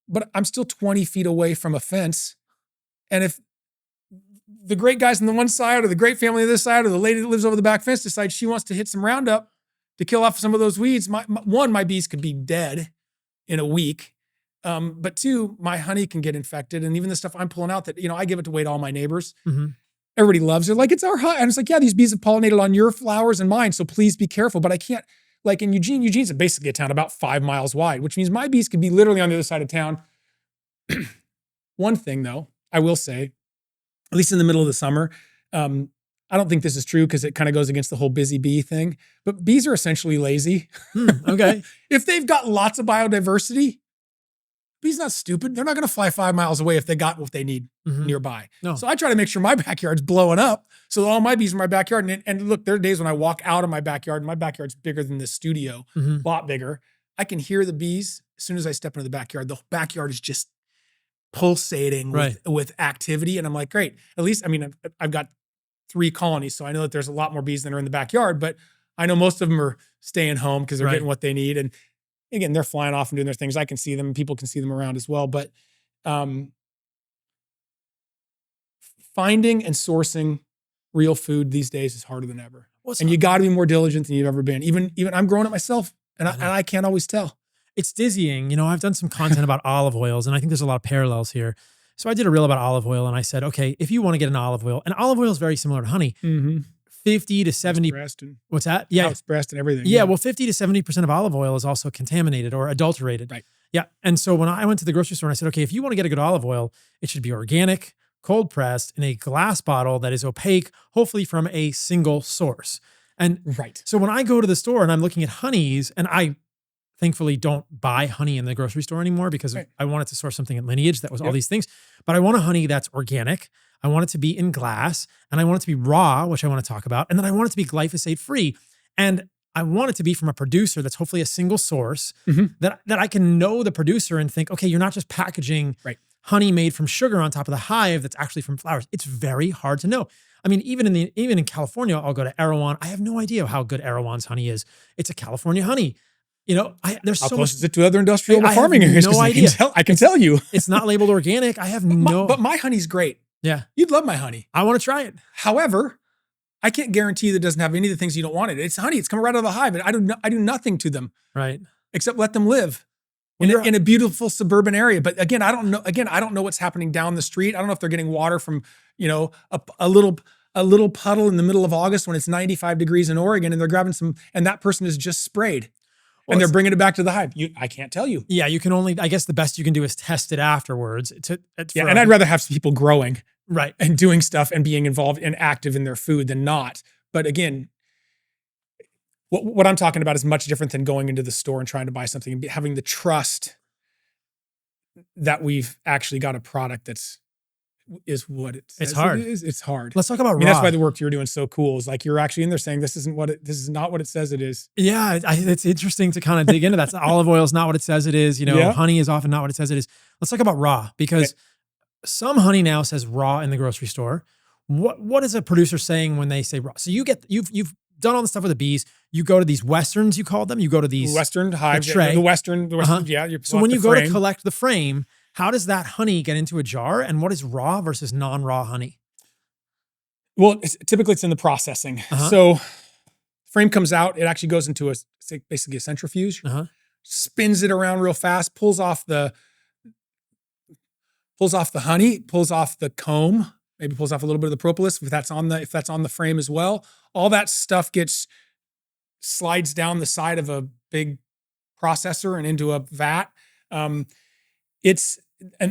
but I'm still 20 feet away from a fence. And if the great guys on the one side or the great family on this side or the lady that lives over the back fence decides she wants to hit some Roundup to kill off some of those weeds, my bees could be dead in a week. But 2, my honey can get infected. And even the stuff I'm pulling out that, I give it away to all my neighbors. Everybody loves it. Like, it's our honey. And it's like, yeah, these bees have pollinated on your flowers and mine. So please be careful. But I can't, like in Eugene's basically a town about 5 miles wide, which means my bees could be literally on the other side of town. One thing though, I will say, at least in the middle of the summer, I don't think this is true because it kind of goes against the whole busy bee thing, but bees are essentially lazy. Okay. If they've got lots of biodiversity, bees not stupid. They're not going to fly 5 miles away if they got what they need nearby. No. So I try to make sure my backyard's blowing up so that all my bees are in my backyard. And look, there are days when I walk out of my backyard, and my backyard's bigger than this studio, a lot bigger. I can hear the bees as soon as I step into the backyard. The backyard is just pulsating with activity. And I'm like, great. At least, I've got 3 colonies, so I know that there's a lot more bees than are in the backyard, but I know most of them are staying home because they're getting what they need. And again, they're flying off and doing their things. I can see them, and people can see them around as well. But finding and sourcing real food these days is harder than ever. And you got to be more diligent than you've ever been. Even I'm growing it myself, and I can't always tell. It's dizzying. I've done some content about olive oils, and I think there's a lot of parallels here. So I did a reel about olive oil, and I said, okay, if you want to get an olive oil, and olive oil is very similar to honey, 50 to 70. What's that? Yeah. House breast and everything. Yeah. Well, 50 to 70% of olive oil is also contaminated or adulterated. Right. Yeah. And so when I went to the grocery store and I said, okay, if you want to get a good olive oil, it should be organic, cold pressed in a glass bottle that is opaque, hopefully from a single source. And so when I go to the store and I'm looking at honeys, and I thankfully don't buy honey in the grocery store anymore because I wanted to source something at Lineage that was all these things, but I want a honey that's organic. I want it to be in glass, and I want it to be raw, which I want to talk about. And then I want it to be glyphosate free. And I want it to be from a producer that's hopefully a single source that I can know the producer and think, okay, you're not just packaging honey made from sugar on top of the hive that's actually from flowers. It's very hard to know. I mean, even in California, I'll go to Erewhon. I have no idea how good Erewhon's honey is. It's a California honey. There's how so close much. is it to other industrial farming areas? No idea. I can tell you. It's not labeled organic. I have But my honey's great. Yeah. You'd love my honey. I want to try it. However, I can't guarantee that it doesn't have any of the things you don't want in it. It's honey. It's coming right out of the hive. And I do nothing to them. Right. Except let them live in a beautiful suburban area. But again, I don't know what's happening down the street. I don't know if they're getting water from, a little puddle in the middle of August when it's 95 degrees in Oregon, and they're grabbing some, and that person is just sprayed. And they're bringing it back to the hive. I can't tell you. Yeah, you can only, I guess the best you can do is test it afterwards. And I'd rather have some people growing. Right. And doing stuff and being involved and active in their food than not. But again, what I'm talking about is much different than going into the store and trying to buy something and having the trust that we've actually got a product is what it says. It's hard. It is. It's hard. Let's talk about raw. That's why the work you're doing is so cool. Is like you're actually in there saying this is not what it says it is. Yeah, it's interesting to kind of dig into that. Olive oil is not what it says it is. Honey is often not what it says it is. Let's talk about raw, because some honey now says raw in the grocery store. What is a producer saying when they say raw? So you've done all the stuff with the bees. You go to these Westerns, you call them. You go to these Western hives, the Western. Yeah. So when you go to collect the frame, how does that honey get into a jar, and what is raw versus non-raw honey? Well, typically it's in the processing. So frame comes out, it actually goes into basically a centrifuge, spins it around real fast, pulls off the honey, pulls off the comb, maybe pulls off a little bit of the propolis if that's on the frame as well. All that stuff slides down the side of a big processor and into a vat. And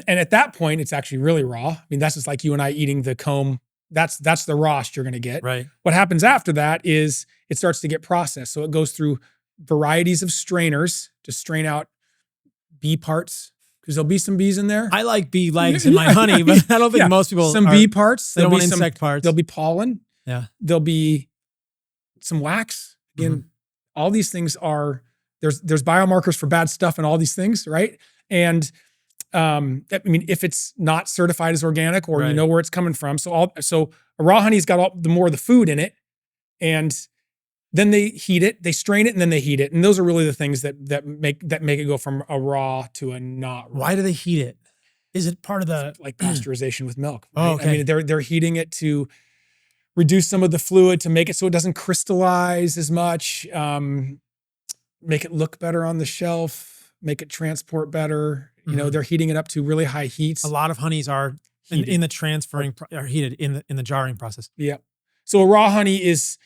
at that point, it's actually really raw. I mean, that's just like you and I eating the comb. That's the rawest you're going to get. Right. What happens after that is it starts to get processed. So it goes through varieties of strainers to strain out bee parts. Because there'll be some bees in there. I like bee legs in my honey, but I don't think most people bee parts. They don't want insect parts. There'll be pollen. Yeah. There'll be some wax. Again, all these things there's biomarkers for bad stuff and all these things, right? And I mean, if it's not certified as organic or you know where it's coming from, so a raw honey's got the more of the food in it, and then they heat it, they strain it, and then they heat it. And those are really the things that make it go from a raw to a not raw. Why do they heat it? Is it part of the like pasteurization with milk? Right? Oh, okay. I mean, they're heating it to reduce some of the fluid to make it so it doesn't crystallize as much, make it look better on the shelf, make it transport better. They're heating it up to really high heats. A lot of honeys are in the transferring are heated in the jarring process. Yeah. So a raw honey is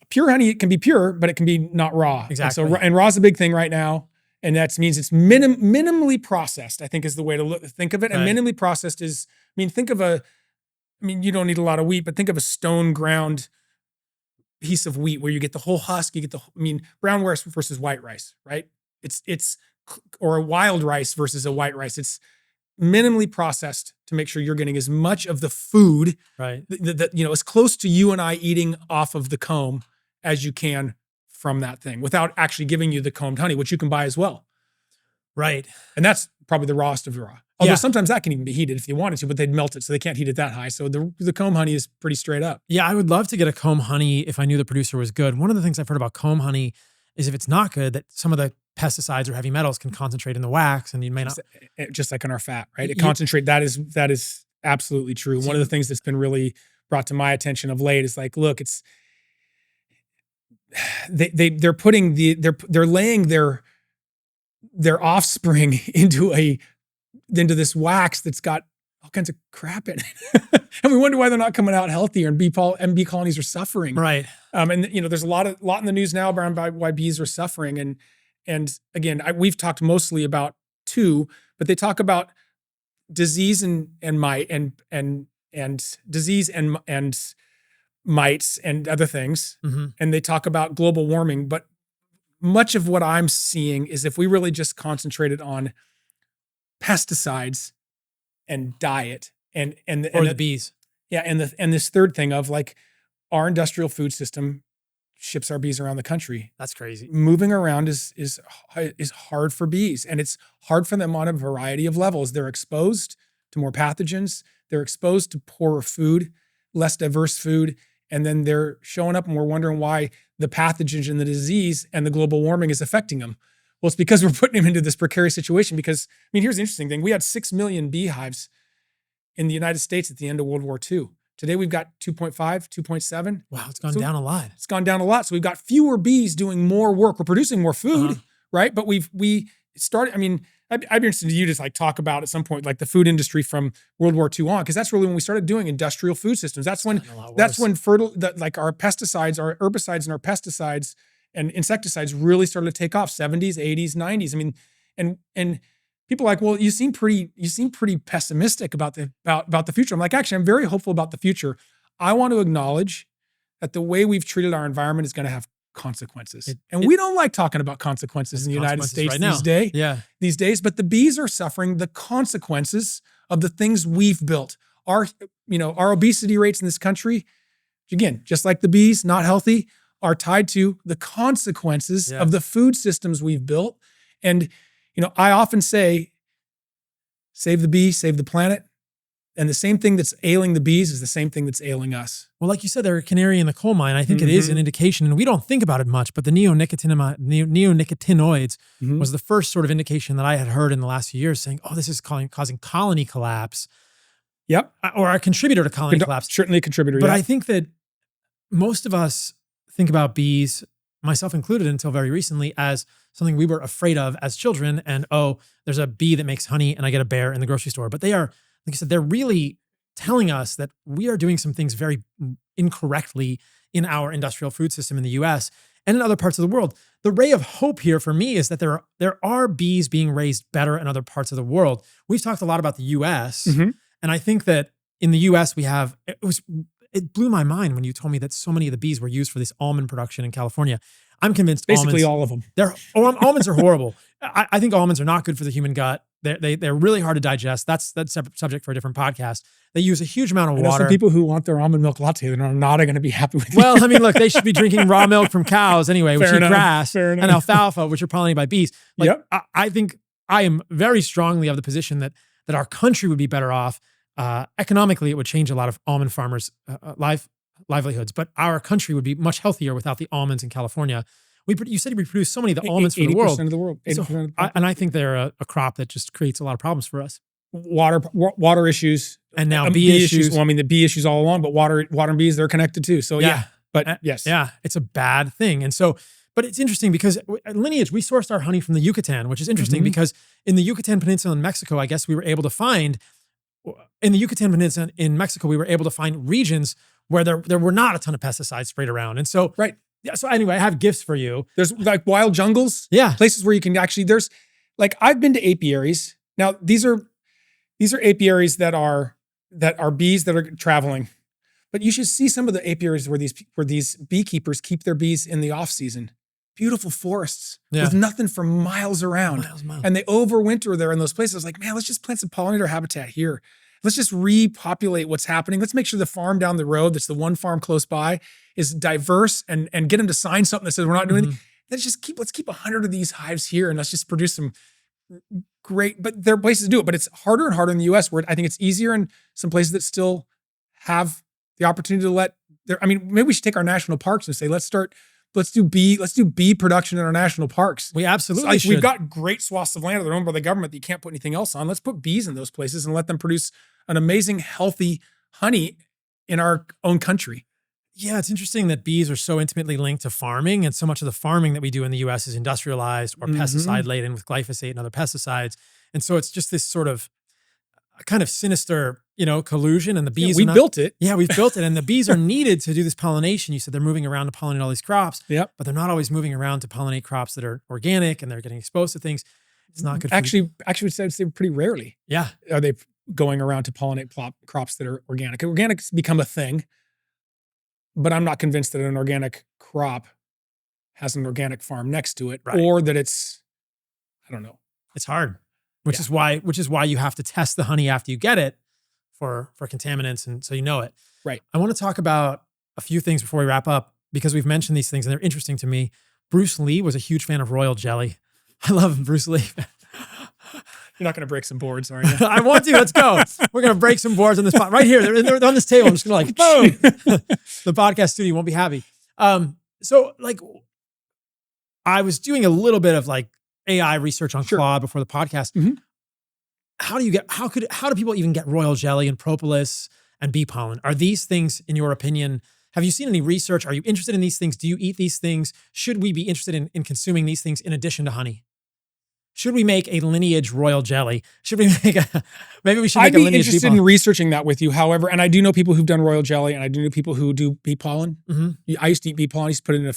pure honey. It can be pure, but it can be not raw. Exactly. And raw is a big thing right now. And that means it's minimally processed, I think is the way to think of it. And minimally processed is, think of you don't need a lot of wheat, but think of a stone ground piece of wheat where you get the whole husk, you get brown rice versus white rice, right? Or a wild rice versus a white rice. It's minimally processed to make sure you're getting as much of the food, right? As close to you and I eating off of the comb as you can from that thing without actually giving you the combed honey, which you can buy as well. Right. And that's probably the rawest of the raw. Although sometimes that can even be heated if you wanted to, but they'd melt it, so they can't heat it that high. So the comb honey is pretty straight up. Yeah, I would love to get a comb honey if I knew the producer was good. One of the things I've heard about comb honey is if it's not good, that some of the pesticides or heavy metals can concentrate in the wax, and you may not. Just like in our fat, right? It concentrate. That is absolutely true. One of the things that's been really brought to my attention of late is like, look, they're putting they're laying their offspring into this wax that's got all kinds of crap in it. And we wonder why they're not coming out healthier, and bee colonies are suffering. Right. And there's a lot in the news now around why bees are suffering. And again, we've talked mostly about two, but they talk about disease and mite and disease and mites and other things. And they talk about global warming, but much of what I'm seeing is if we really just concentrated on pesticides and diet and the bees. Yeah. And this third thing of like our industrial food system ships our bees around the country. That's crazy. Moving around is hard for bees, and it's hard for them on a variety of levels. They're exposed to more pathogens. They're exposed to poorer food, less diverse food. And then they're showing up and we're wondering why the pathogens and the disease and the global warming is affecting them. Well, it's because we're putting them into this precarious situation because, here's the interesting thing. We had 6 million beehives in the United States at the end of World War II. Today we've got 2.5, 2.7. Wow, it's gone down a lot. It's gone down a lot. So we've got fewer bees doing more work. We're producing more food, right? But we started, I mean, I'd be interested in you to like talk about at some point, like the food industry from World War II on, because that's really when we started doing industrial food systems. That's when like our pesticides, our herbicides and our pesticides and insecticides really started to take off, 70s, 80s, 90s. I mean, and people are like, well, you seem pretty pessimistic about the future. I'm like, actually, I'm very hopeful about the future. I want to acknowledge that the way we've treated our environment is going to have consequences. We don't like talking about consequences in the United States these days, but the bees are suffering the consequences of the things we've built. Our obesity rates in this country, again, just like the bees, not healthy, are tied to the consequences of the food systems we've built. And, I often say, save the bee, save the planet. And the same thing that's ailing the bees is the same thing that's ailing us. Well, like you said, they're a canary in the coal mine. I think it is an indication, and we don't think about it much, but the neonicotinoids was the first sort of indication that I had heard in the last few years saying, oh, this is causing colony collapse. Yep. Or a contributor to colony collapse. Certainly a contributor, But I think that most of us think about bees, myself included until very recently, as something we were afraid of as children. And, oh, there's a bee that makes honey and I get a bear in the grocery store. But they are, like I said, they're really telling us that we are doing some things very incorrectly in our industrial food system in the US and in other parts of the world. The ray of hope here for me is that there are bees being raised better in other parts of the world. We've talked a lot about the US, and I think that in the US we have, it blew my mind when you told me that so many of the bees were used for this almond production in California. I'm convinced basically all of them. Almonds are horrible. I think almonds are not good for the human gut. They're really hard to digest. That's a separate subject for a different podcast. They use a huge amount of water. Some people who want their almond milk latte, they're not going to be happy with it. Well, I mean, look, they should be drinking raw milk from cows anyway, which eat grass and alfalfa, which are pollinated by bees. I think I am very strongly of the position that our country would be better off. Economically, it would change a lot of almond farmers' livelihoods, but our country would be much healthier without the almonds in California. You said we produce so many of the almonds for the world. 80% of the world. 80% and I think they're a crop that just creates a lot of problems for us. Water issues. And now bee issues. Well, I mean, the bee issues all along, but water and bees, they're connected too. So yes. Yeah, it's a bad thing. And so, but it's interesting because at Lineage, we sourced our honey from the Yucatan, which is interesting because in the Yucatan Peninsula in Mexico, I guess we were able to find, in the Yucatan Peninsula in Mexico, we were able to find regions where there were not a ton of pesticides sprayed around. And so, so anyway, I have gifts for you. There's like wild jungles. Yeah. Places where you can actually, there's like, I've been to apiaries. Now these are apiaries that are bees that are traveling, but you should see some of the apiaries where these beekeepers keep their bees in the off season. Beautiful forests with nothing for miles around. Miles. And they overwinter there in those places. Like, man, let's just plant some pollinator habitat here. Let's just repopulate what's happening. Let's make sure the farm down the road, that's the one farm close by, is diverse and get them to sign something that says we're not doing anything. Let's keep 100 of these hives here and let's just produce some great, but there are places to do it, but it's harder and harder in the US where I think it's easier in some places that still have the opportunity to maybe we should take our national parks and say, let's do bee production in our national parks. We absolutely should. We've got great swaths of land that are owned by the government that you can't put anything else on. Let's put bees in those places and let them produce an amazing, healthy honey in our own country. Yeah, it's interesting that bees are so intimately linked to farming, and so much of the farming that we do in the US is industrialized or pesticide laden with glyphosate and other pesticides. And so it's just this sort of kind of sinister, collusion, and the bees we built it. Yeah, we've built it. And the bees are needed to do this pollination. You said they're moving around to pollinate all these crops, but they're not always moving around to pollinate crops that are organic, and they're getting exposed to things. It's not good. Actually, I'd say pretty rarely. Yeah. Are they going around to pollinate crops that are organic? Organic's become a thing, but I'm not convinced that an organic crop has an organic farm next to it, or that it's, I don't know. It's hard, which is why you have to test the honey after you get it for contaminants, and so you know it. Right. I want to talk about a few things before we wrap up, because we've mentioned these things and they're interesting to me. Bruce Lee was a huge fan of royal jelly. I love Bruce Lee. You're not going to break some boards, are you? I want to. Let's go. We're going to break some boards on this spot right here. They're on this table. I'm just going to boom. The podcast studio won't be happy. So I was doing a little bit of AI research on Claude before the podcast. How do people even get royal jelly and propolis and bee pollen. Are these things, in your opinion, have you seen any research? Are you interested in these things? Do you eat these things? Should we be interested in consuming these things in addition to honey? Should we make a lineage royal jelly? Should we make maybe we should make a lineage bee pollen? I'd be interested in researching that with you. However, and I do know people who've done royal jelly, and I do know people who do bee pollen. I used to eat bee pollen. I used to put it in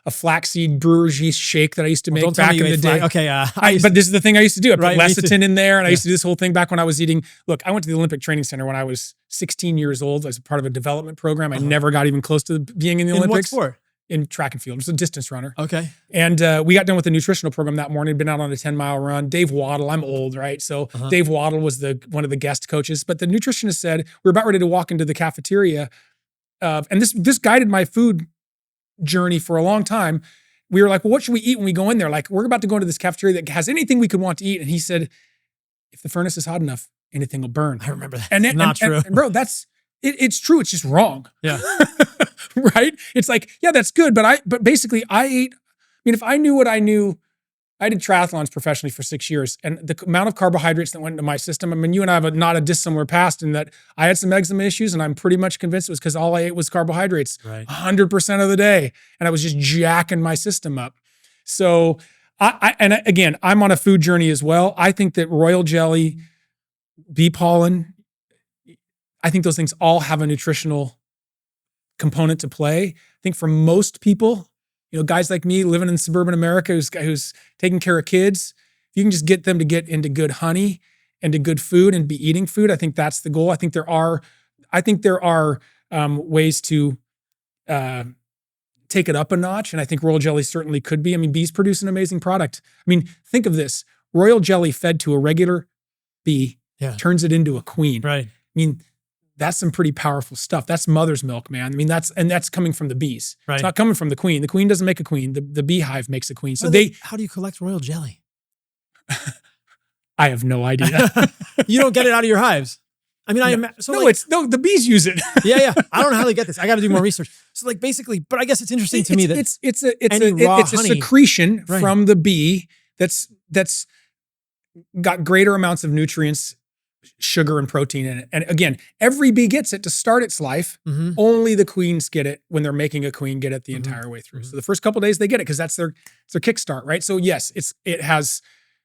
a flaxseed brewer's yeast shake that I used to make back in the day. Okay, but this is the thing I used to do. I put Right, lecithin in there, and I used to do this whole thing back when I was eating. Look, I went to the Olympic Training Center when I was 16 years old as part of a development program. I never got even close to being in the Olympics. In what sport? In track and field. I was a distance runner. Okay. And we got done with the nutritional program that morning, been out on a 10-mile run. Dave Waddle, I'm old, right? So Dave Waddle was one of the guest coaches. But the nutritionist said, we're about ready to walk into the cafeteria. And this guided my food journey for a long time. We were like, well, what should we eat when we go in there? Like, we're about to go into this cafeteria that has anything we could want to eat. And he said, if the furnace is hot enough, anything will burn. I remember that. And Not true. And bro, it's true. It's just wrong. Yeah. Right? It's like, yeah, that's good. But basically I ate, if I knew what I knew, I did triathlons professionally for 6 years, and the amount of carbohydrates that went into my system, you and I have not a dissimilar past in that I had some eczema issues, and I'm pretty much convinced it was because all I ate was carbohydrates 100% of the day. And I was just jacking my system up. So and again, I'm on a food journey as well. I think that royal jelly, bee pollen, I think those things all have a nutritional component to play. I think for most people, guys like me living in suburban America who's taking care of kids, if you can just get them to get into good honey and to good food and be eating food, I think that's the goal. I think there are ways to take it up a notch, and I think royal jelly certainly could be. Bees produce an amazing product. Think of this: royal jelly fed to a regular bee turns it into a queen. Right. That's some pretty powerful stuff. That's mother's milk, man. That's coming from the bees. Right. It's not coming from the queen. The queen doesn't make a queen. The beehive makes a queen. So how do you collect royal jelly? I have no idea. You don't get it out of your hives. The bees use it. Yeah. I don't know how they get this. I got to do more research. So basically, but I guess it's interesting to me that it's a secretion from the bee that's got greater amounts of nutrients, sugar and protein in it. And again, every bee gets it to start its life. Only the queens get it when they're making a queen, get it the entire way through. So the first couple of days they get it because that's their kickstart, right? So yes, it has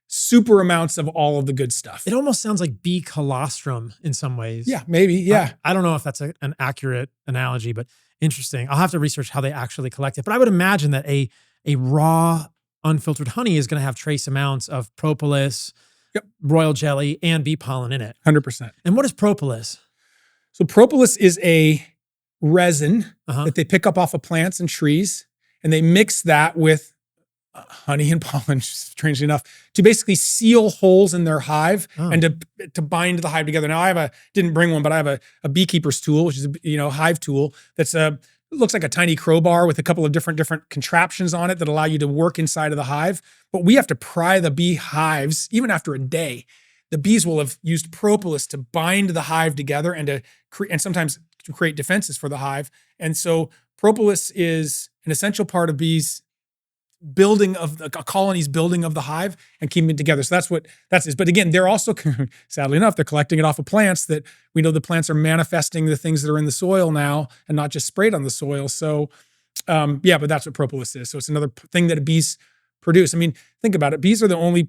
super amounts of all of the good stuff. It almost sounds like bee colostrum in some ways. Yeah, maybe. Yeah. I don't know if that's an accurate analogy, but interesting. I'll have to research how they actually collect it. But I would imagine that a raw, unfiltered honey is going to have trace amounts of propolis, royal jelly, and bee pollen in it. 100%. And what is propolis? So propolis is a resin that they pick up off of plants and trees, and they mix that with honey and pollen, strangely enough, to basically seal holes in their hive and to bind the hive together. Now didn't bring one, but I have a beekeeper's tool, which is a hive tool that's looks like a tiny crowbar with a couple of different contraptions on it that allow you to work inside of the hive. But we have to pry the bee hives, even after a day. The bees will have used propolis to bind the hive together and sometimes to create defenses for the hive. And so propolis is an essential part of bees' building of a colony's building of the hive and keeping it together. So that's it. But again, they're also, sadly enough, they're collecting it off of plants that we know the plants are manifesting the things that are in the soil now and not just sprayed on the soil. So but that's what propolis is. So it's another thing that bees produce. Think about it. Bees are the only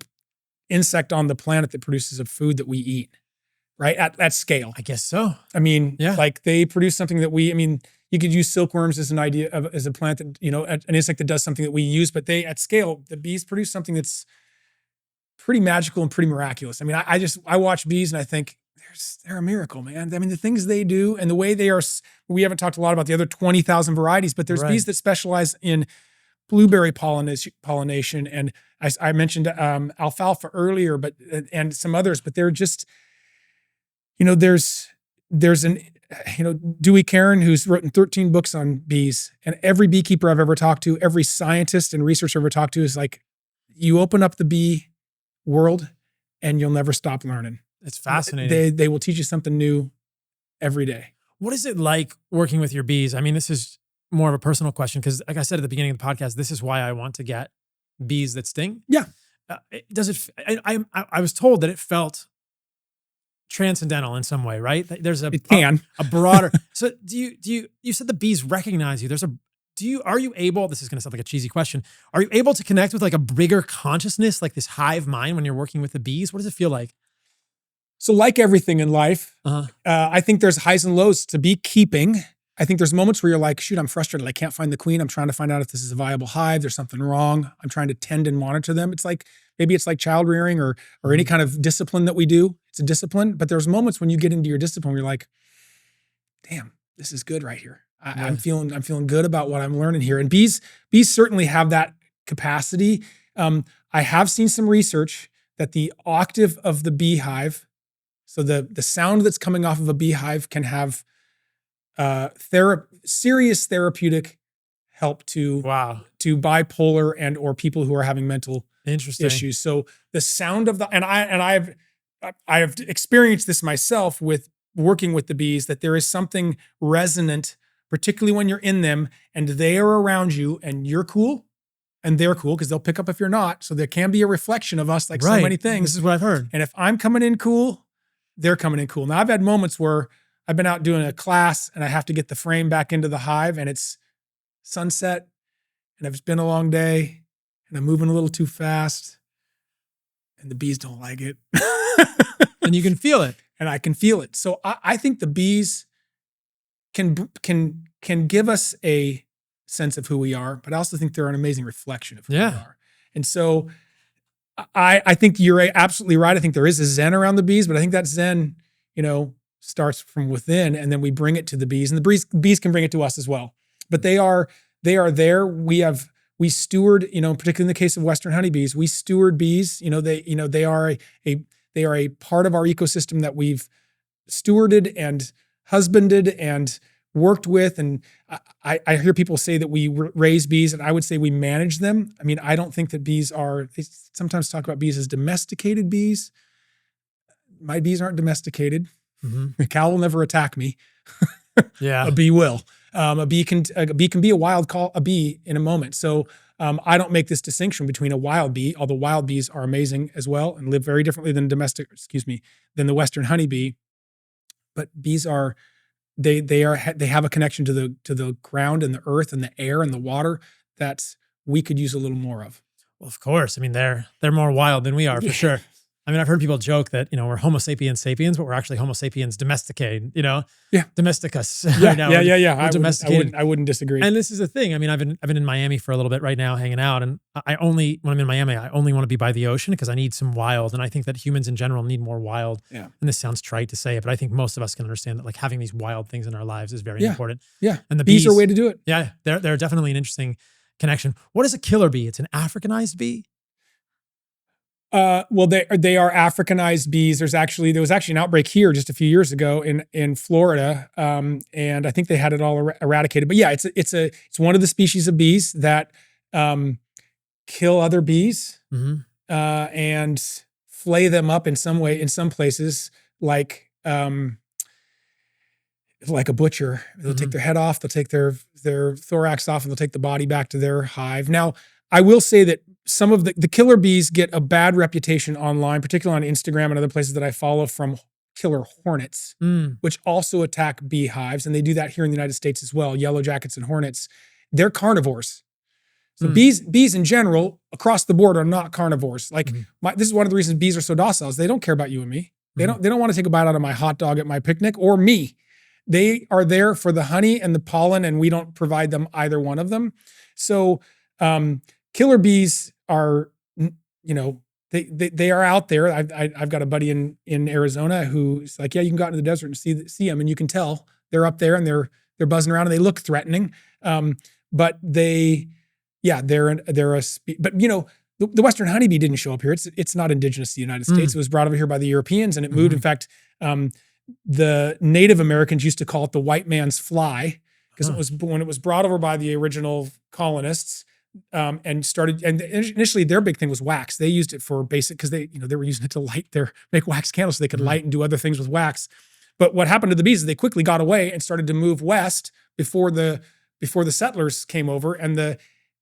insect on the planet that produces a food that we eat, right? At scale. I guess so. They produce something that you could use silkworms as an idea as a plant that, an insect that does something that we use, but at scale, the bees produce something that's pretty magical and pretty miraculous. I watch bees and I think they're a miracle, man. The things they do and the way they are, we haven't talked a lot about the other 20,000 varieties, but there's bees that specialize in blueberry pollination. And I mentioned alfalfa earlier, and some others, but they're just, there's Dewey Caron, who's written 13 books on bees, and every beekeeper I've ever talked to, every scientist and researcher I've ever talked to is like, you open up the bee world and you'll never stop learning. It's fascinating. They will teach you something new every day. What is it like working with your bees? This is more of a personal question because, like I said at the beginning of the podcast, this is why I want to get bees that sting. Yeah. I was told that it felt transcendental in some way, right? There's It can. a broader. So you said the bees recognize you. Are you able, this is going to sound like a cheesy question. Are you able to connect with like a bigger consciousness, like this hive mind when you're working with the bees? What does it feel like? So like everything in life, I think there's highs and lows to beekeeping. I think there's moments where you're like, shoot, I'm frustrated. I can't find the queen. I'm trying to find out if this is a viable hive. There's something wrong. I'm trying to tend and monitor them. It's like, maybe it's like child rearing or any kind of discipline that we do. It's a discipline, but there's moments when you get into your discipline where you're like, damn, this is good right here. I'm feeling good about what I'm learning here. And bees certainly have that capacity. I have seen some research that the octave of the beehive, so the sound that's coming off of a beehive can have serious therapeutic help to bipolar and or people who are having mental issues. So the sound of the I've experienced this myself with working with the bees, that there is something resonant, particularly when you're in them and they are around you and you're cool and they're cool, because they'll pick up if you're not. So there can be a reflection of us, like so many things. This is what I've heard. And if I'm coming in cool, they're coming in cool. Now I've had moments where I've been out doing a class and I have to get the frame back into the hive and it's sunset and it's been a long day and I'm moving a little too fast and the bees don't like it. And you can feel it. And I can feel it. So I think the bees can give us a sense of who we are, but I also think they're an amazing reflection of who we are. And so I think you're absolutely right. I think there is a zen around the bees, but I think that zen, starts from within, and then we bring it to the bees, and the bees can bring it to us as well. But they are there. We steward, particularly in the case of Western honeybees, we steward bees. They are a part of our ecosystem that we've stewarded and husbanded and worked with. And I hear people say that we raise bees, and I would say we manage them. I mean, I don't think that they sometimes talk about bees as domesticated bees. My bees aren't domesticated. Mm-hmm. A cow will never attack me. A bee will. A bee can be a bee in a moment. So I don't make this distinction between a wild bee, although wild bees are amazing as well and live very differently than than the Western honeybee. But bees they have a connection to the ground and the earth and the air and the water that we could use a little more of. Well, of course. I mean, they're more wild than we are, for sure. I mean, I've heard people joke that, we're Homo sapiens sapiens, but we're actually Homo sapiens domesticated, domesticus. Right now. I wouldn't disagree. And this is the thing. I mean, I've been in Miami for a little bit right now, hanging out. And when I'm in Miami, I only want to be by the ocean because I need some wild. And I think that humans in general need more wild. Yeah. And this sounds trite to say it, but I think most of us can understand that like having these wild things in our lives is very important. Yeah. And the bees are a way to do it. Yeah. They're definitely an interesting connection. What is a killer bee? It's an Africanized bee? Well, they are Africanized bees. There was actually an outbreak here just a few years ago in Florida, and I think they had it all eradicated. But yeah, it's one of the species of bees that kill other bees and flay them up in some way in some places, like a butcher. They'll take their head off, they'll take their thorax off, and they'll take the body back to their hive. Now, I will say that some of the killer bees get a bad reputation online, particularly on Instagram and other places that I follow, from killer hornets, which also attack beehives. And they do that here in the United States as well. Yellow jackets and hornets, they're carnivores. So bees in general, across the board, are not carnivores. Like this is one of the reasons bees are so docile, is they don't care about you and me. They don't want to take a bite out of my hot dog at my picnic or me. They are there for the honey and the pollen, and we don't provide them either one of them. So killer bees are, they are out there. I've got a buddy in Arizona who's like, yeah, you can go out into the desert and see them, and you can tell they're up there and they're buzzing around and they look threatening. But they're but the Western honeybee didn't show up here. It's not indigenous to the United States. It was brought over here by the Europeans and it moved. In fact, the Native Americans used to call it the white man's fly, because when it was brought over by the original colonists. And initially their big thing was wax. They used it for basic, because they were using it to make wax candles so they could light and do other things with wax. But what happened to the bees is they quickly got away and started to move west before the settlers came over, and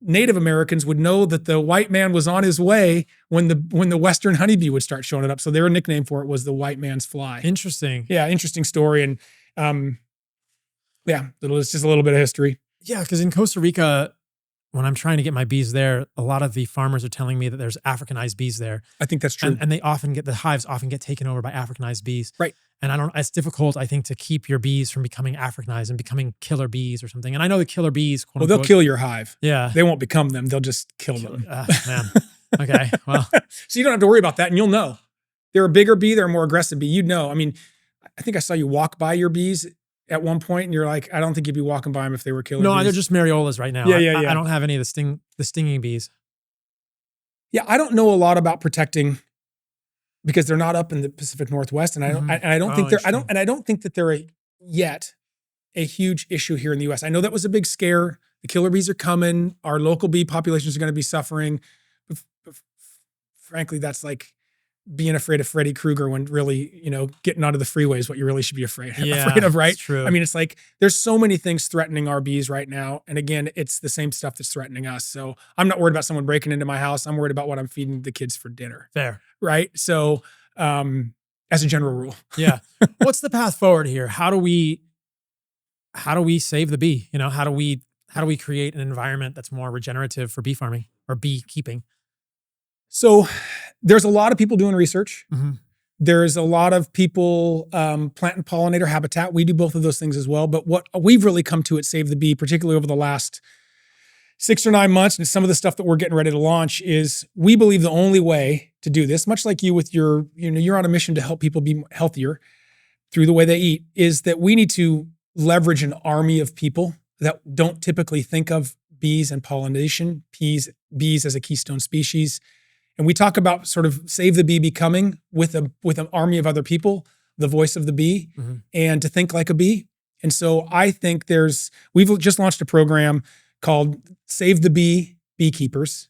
Native Americans would know that the white man was on his way when the Western honeybee would start showing up. So their nickname for it was the white man's fly. Interesting. Yeah, interesting story. And it's just a little bit of history. Yeah, because in Costa Rica, when I'm trying to get my bees there, a lot of the farmers are telling me that there's Africanized bees there. I think that's true. And the hives often get taken over by Africanized bees. Right. And it's difficult, I think, to keep your bees from becoming Africanized and becoming killer bees or something. And I know the killer bees, quote unquote, they'll kill your hive. Yeah. They won't become them. They'll just kill them. Man. Okay. Well. So you don't have to worry about that, and you'll know. They're a bigger bee. They're a more aggressive bee. You'd know. I mean, I think I saw you walk by your bees at one point, and you're like, I don't think you'd be walking by them if they were killer bees. No, they're just mariolas right now. Yeah. I don't have any of the stinging bees. Yeah, I don't know a lot about protecting because they're not up in the Pacific Northwest, and I don't think that they're yet a huge issue here in the U.S. I know that was a big scare. The killer bees are coming. Our local bee populations are going to be suffering. But frankly, that's like being afraid of Freddy Krueger when really, getting onto the freeway is what you really should be afraid of, right? It's true. I mean, it's like there's so many things threatening our bees right now. And again, it's the same stuff that's threatening us. So I'm not worried about someone breaking into my house. I'm worried about what I'm feeding the kids for dinner. Fair. Right? So as a general rule. Yeah. What's the path forward here? How do we save the bee? How do we create an environment that's more regenerative for bee farming or beekeeping? So there's a lot of people doing research. Mm-hmm. There's a lot of people planting pollinator habitat. We do both of those things as well. But what we've really come to at Save the Bee, particularly over the last 6 or 9 months, and some of the stuff that we're getting ready to launch, is we believe the only way to do this, much like you with you're on a mission to help people be healthier through the way they eat, is that we need to leverage an army of people that don't typically think of bees and pollination, bees as a keystone species. And we talk about sort of Save the Bee becoming with an army of other people, the voice of the bee, mm-hmm. and to think like a bee. And so I think we've just launched a program called Save the Bee Beekeepers.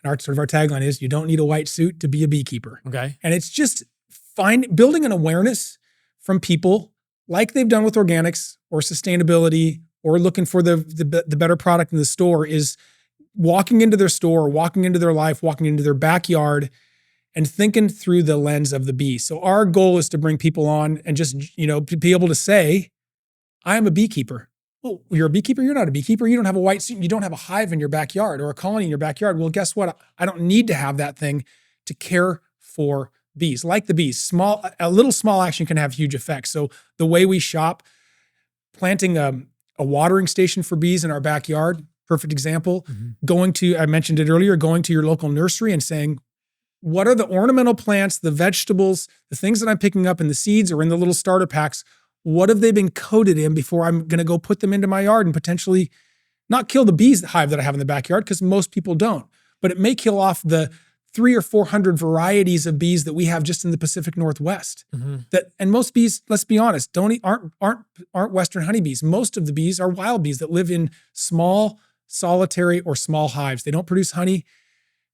And our tagline is, you don't need a white suit to be a beekeeper. Okay. And it's just building an awareness from people like they've done with organics or sustainability or looking for the better product in the store, is walking into their store, walking into their life, walking into their backyard, and thinking through the lens of the bee. So our goal is to bring people on and just, be able to say, I am a beekeeper. Well, you're a beekeeper? You're not a beekeeper. You don't have a white suit. You don't have a hive in your backyard or a colony in your backyard. Well, guess what? I don't need to have that thing to care for bees. Like the bees, a little small action can have huge effects. So the way we shop, planting a watering station for bees in our backyard, perfect example. Mm-hmm. I mentioned it earlier, going to your local nursery and saying, what are the ornamental plants, the vegetables, the things that I'm picking up in the seeds or in the little starter packs? What have they been coated in before I'm going to go put them into my yard and potentially not kill the bees hive that I have in the backyard, because most people don't, but it may kill off the 300 or 400 varieties of bees that we have just in the Pacific Northwest. Mm-hmm. And most bees, let's be honest, aren't Western honeybees. Most of the bees are wild bees that live in small, solitary or small hives. They don't produce honey.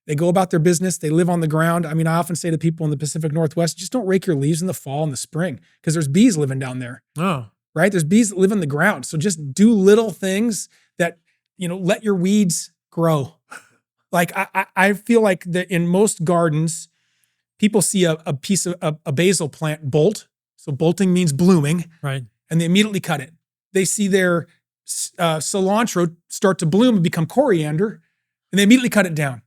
They go about their business. They live on the ground. I mean, I often say to people in the Pacific Northwest, just don't rake your leaves in the fall and the spring, because there's bees living down there. Oh, right? There's bees that live in the ground. So just do little things that, let your weeds grow. Like I feel like that in most gardens, people see a piece of a basil plant bolt. So bolting means blooming. Right. And they immediately cut it. They see their cilantro start to bloom and become coriander, and they immediately cut it down.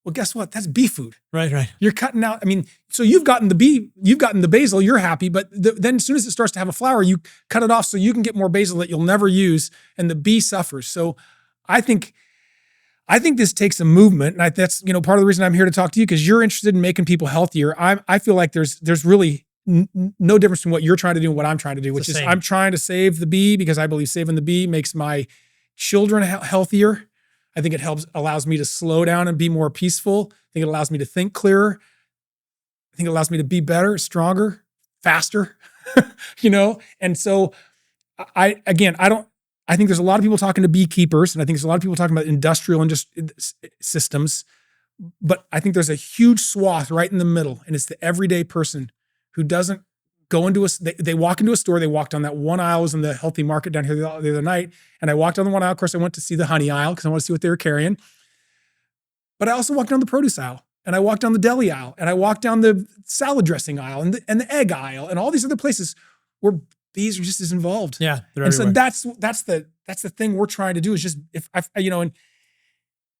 Well, guess what? That's bee food. Right. You're cutting out. I mean, so you've gotten the basil, you're happy, but then as soon as it starts to have a flower, you cut it off so you can get more basil that you'll never use, and the bee suffers. So I think this takes a movement, and that's part of the reason I'm here to talk to you, because you're interested in making people healthier. I feel like there's really no difference between what you're trying to do and what I'm trying to do, which is I'm trying to save the bee because I believe saving the bee makes my children healthier. I think it allows me to slow down and be more peaceful. I think it allows me to think clearer. I think it allows me to be better, stronger, faster, And so I think there's a lot of people talking to beekeepers, and I think there's a lot of people talking about industrial and just systems, but I think there's a huge swath right in the middle, and it's the everyday person who doesn't they walk into a store. They walked on that one aisle. I was in the healthy market down here the other night. And I walked on the one aisle. Of course, I went to see the honey aisle because I want to see what they were carrying. But I also walked down the produce aisle, and I walked down the deli aisle, and I walked down the salad dressing aisle and the egg aisle and all these other places where bees are just as involved. Yeah. They're and everywhere. so that's the thing we're trying to do is just, if I,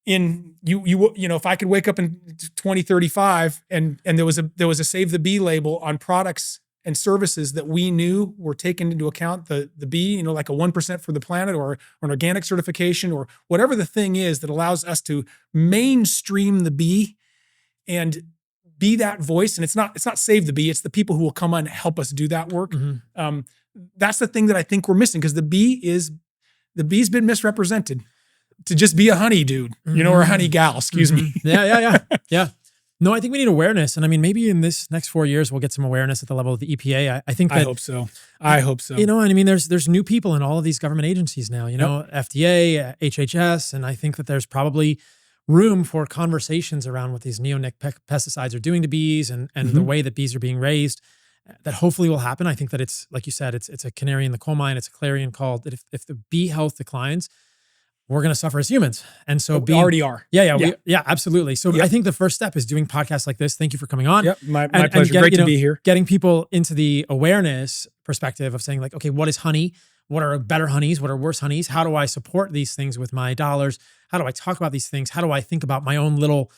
if I could wake up in 2035 and there was a Save the Bee label on products and services that we knew were taken into account, the bee, like a 1% for the planet or an organic certification or whatever the thing is that allows us to mainstream the bee and be that voice. And it's not Save the Bee, it's the people who will come on and help us do that work. Mm-hmm. That's the thing that I think we're missing, because the bee's been misrepresented to just be a honey dude, or a honey gal, excuse me. Yeah. No, I think we need awareness. And I mean, maybe in this next 4 years, we'll get some awareness at the level of the EPA. I think that— I hope so. And I mean, there's new people in all of these government agencies now, FDA, HHS. And I think that there's probably room for conversations around what these pesticides are doing to bees and the way that bees are being raised. That hopefully will happen. I think that it's, like you said, it's a canary in the coal mine. It's a clarion call that if the bee health declines, we're going to suffer as humans. And so we already are. Yeah, absolutely. So I think the first step is doing podcasts like this. Thank you for coming on. Yep, my pleasure. Great to be here. Getting people into the awareness perspective of saying like, okay, what is honey? What are better honeys? What are worse honeys? How do I support these things with my dollars? How do I talk about these things? How do I think about my own little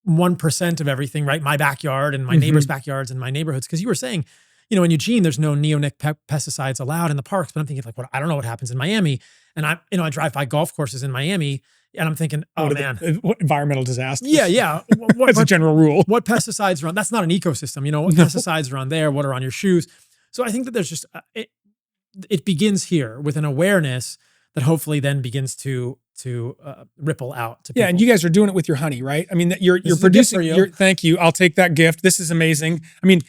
1% of everything, right? My backyard and my neighbors' backyards and my neighborhoods. Because you were saying, in Eugene, there's no pesticides allowed in the parks, but I'm thinking like, I don't know what happens in Miami. And I drive by golf courses in Miami and I'm thinking, what environmental disaster? Yeah. That's a general rule. What pesticides are on? That's not an ecosystem. What pesticides are on there? What are on your shoes? So I think that there's just, it begins here with an awareness that hopefully then begins to ripple out to people. Yeah, and you guys are doing it with your honey, right? I mean, you're producing. Thank you. I'll take that gift. This is amazing. I mean,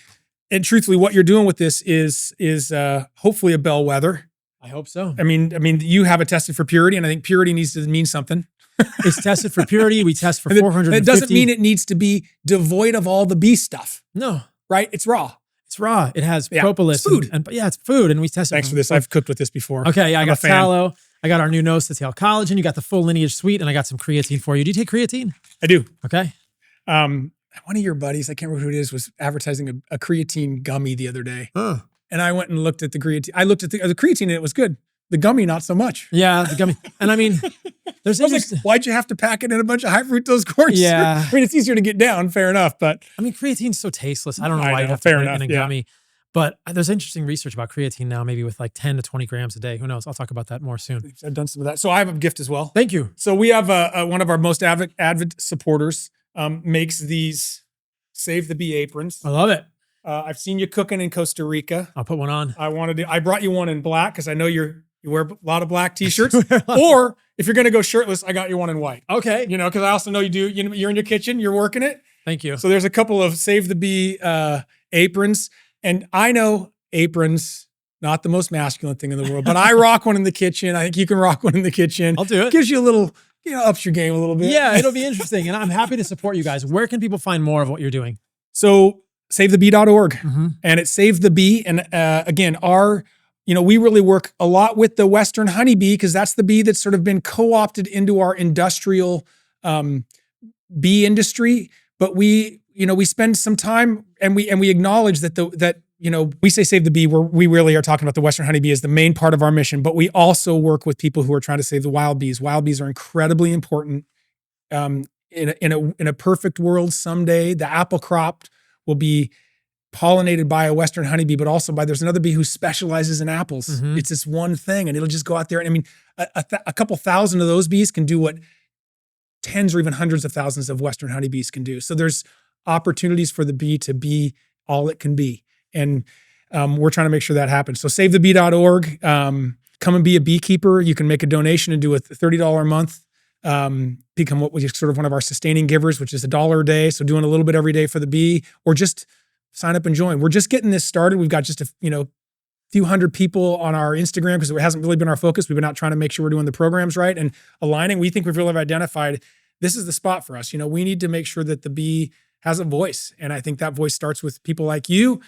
and truthfully, what you're doing with this is hopefully a bellwether. I hope so. I mean, you have it tested for purity, and I think purity needs to mean something. It's tested for purity. We test for 450. It doesn't mean it needs to be devoid of all the bee stuff. No, right? It's raw. It's raw. It has propolis. It's food. It's food. And we tested. Thanks for this. I've cooked with this before. Okay, I got tallow. I got our new nose to tail collagen. You got the full lineage suite, and I got some creatine for you. Do you take creatine? I do. Okay. One of your buddies, I can't remember who it is, was advertising a creatine gummy the other day. And I went and looked at the creatine. I looked at the creatine and it was good. The gummy, not so much. Yeah, the gummy. And I mean, there's I was like, why'd you have to pack it in a bunch of high fructose corn syrup? Yeah. I mean, it's easier to get down, fair enough, but. I mean, creatine's so tasteless. I don't know why you have to put it in a gummy. But there's interesting research about creatine now, maybe with like 10 to 20 grams a day. Who knows? I'll talk about that more soon. I've done some of that. So I have a gift as well. Thank you. So we have one of our most avid supporters makes these Save the Bee aprons. I love it. I've seen you cooking in Costa Rica. I'll put one on. I brought you one in black because I know you wear a lot of black t-shirts. Or if you're going to go shirtless, I got you one in white. Okay. Because I also know you do. You're in your kitchen. You're working it. Thank you. So there's a couple of Save the Bee aprons. And I know aprons, not the most masculine thing in the world, but I rock one in the kitchen. I think you can rock one in the kitchen. I'll do it. Gives you a little, ups your game a little bit. Yeah, it'll be interesting. And I'm happy to support you guys. Where can people find more of what you're doing? So savethebee.org and it's Save the Bee. And again, we really work a lot with the Western honeybee because that's the bee that's sort of been co-opted into our industrial bee industry. But we spend some time and we acknowledge that we say Save the Bee, we really are talking about the Western honeybee as the main part of our mission, but we also work with people who are trying to save the wild bees. Wild bees are incredibly important. In a perfect world someday, the apple crop will be pollinated by a Western honeybee, but also there's another bee who specializes in apples. It's this one thing, and it'll just go out there. And I mean, a couple thousand of those bees can do what tens or even hundreds of thousands of Western honeybees can do. So there's opportunities for the bee to be all it can be. And we're trying to make sure that happens. So savethebee.org, come and be a beekeeper. You can make a donation and do a $30 a month. Become what was sort of one of our sustaining givers, which is $1 a day. So doing a little bit every day for the bee, or just sign up and join. We're just getting this started. We've got just a few hundred people on our Instagram because it hasn't really been our focus. We've been out trying to make sure we're doing the programs right and aligning. We think we've really identified this is the spot for us. We need to make sure that the bee has a voice. And I think that voice starts with people like you,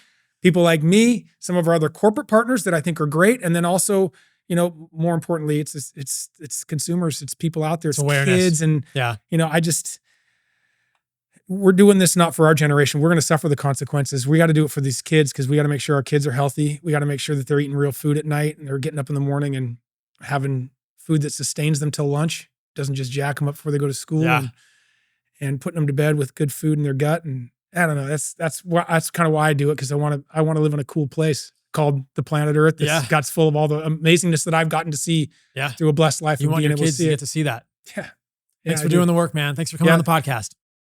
people like me, some of our other corporate partners that I think are great. And then also, you know, more importantly, it's consumers, it's people out there, it's awareness. kids. And, Yeah. you know, we're doing this not for our generation. We're going to suffer the consequences. We got to do it for these kids because we got to make sure our kids are healthy. We got to make sure that they're eating real food at night and they're getting up in the morning and having food that sustains them till lunch, doesn't just jack them up before they go to school, and putting them to bed with good food in their gut. And I don't know, that's kind of why I do it, because I want to live in a cool place called the planet Earth that's got full of all the amazingness that I've gotten to see through a blessed life. You want your kids to it. get to see that. Yeah. Thanks for doing the work, man. Thanks for coming on the podcast.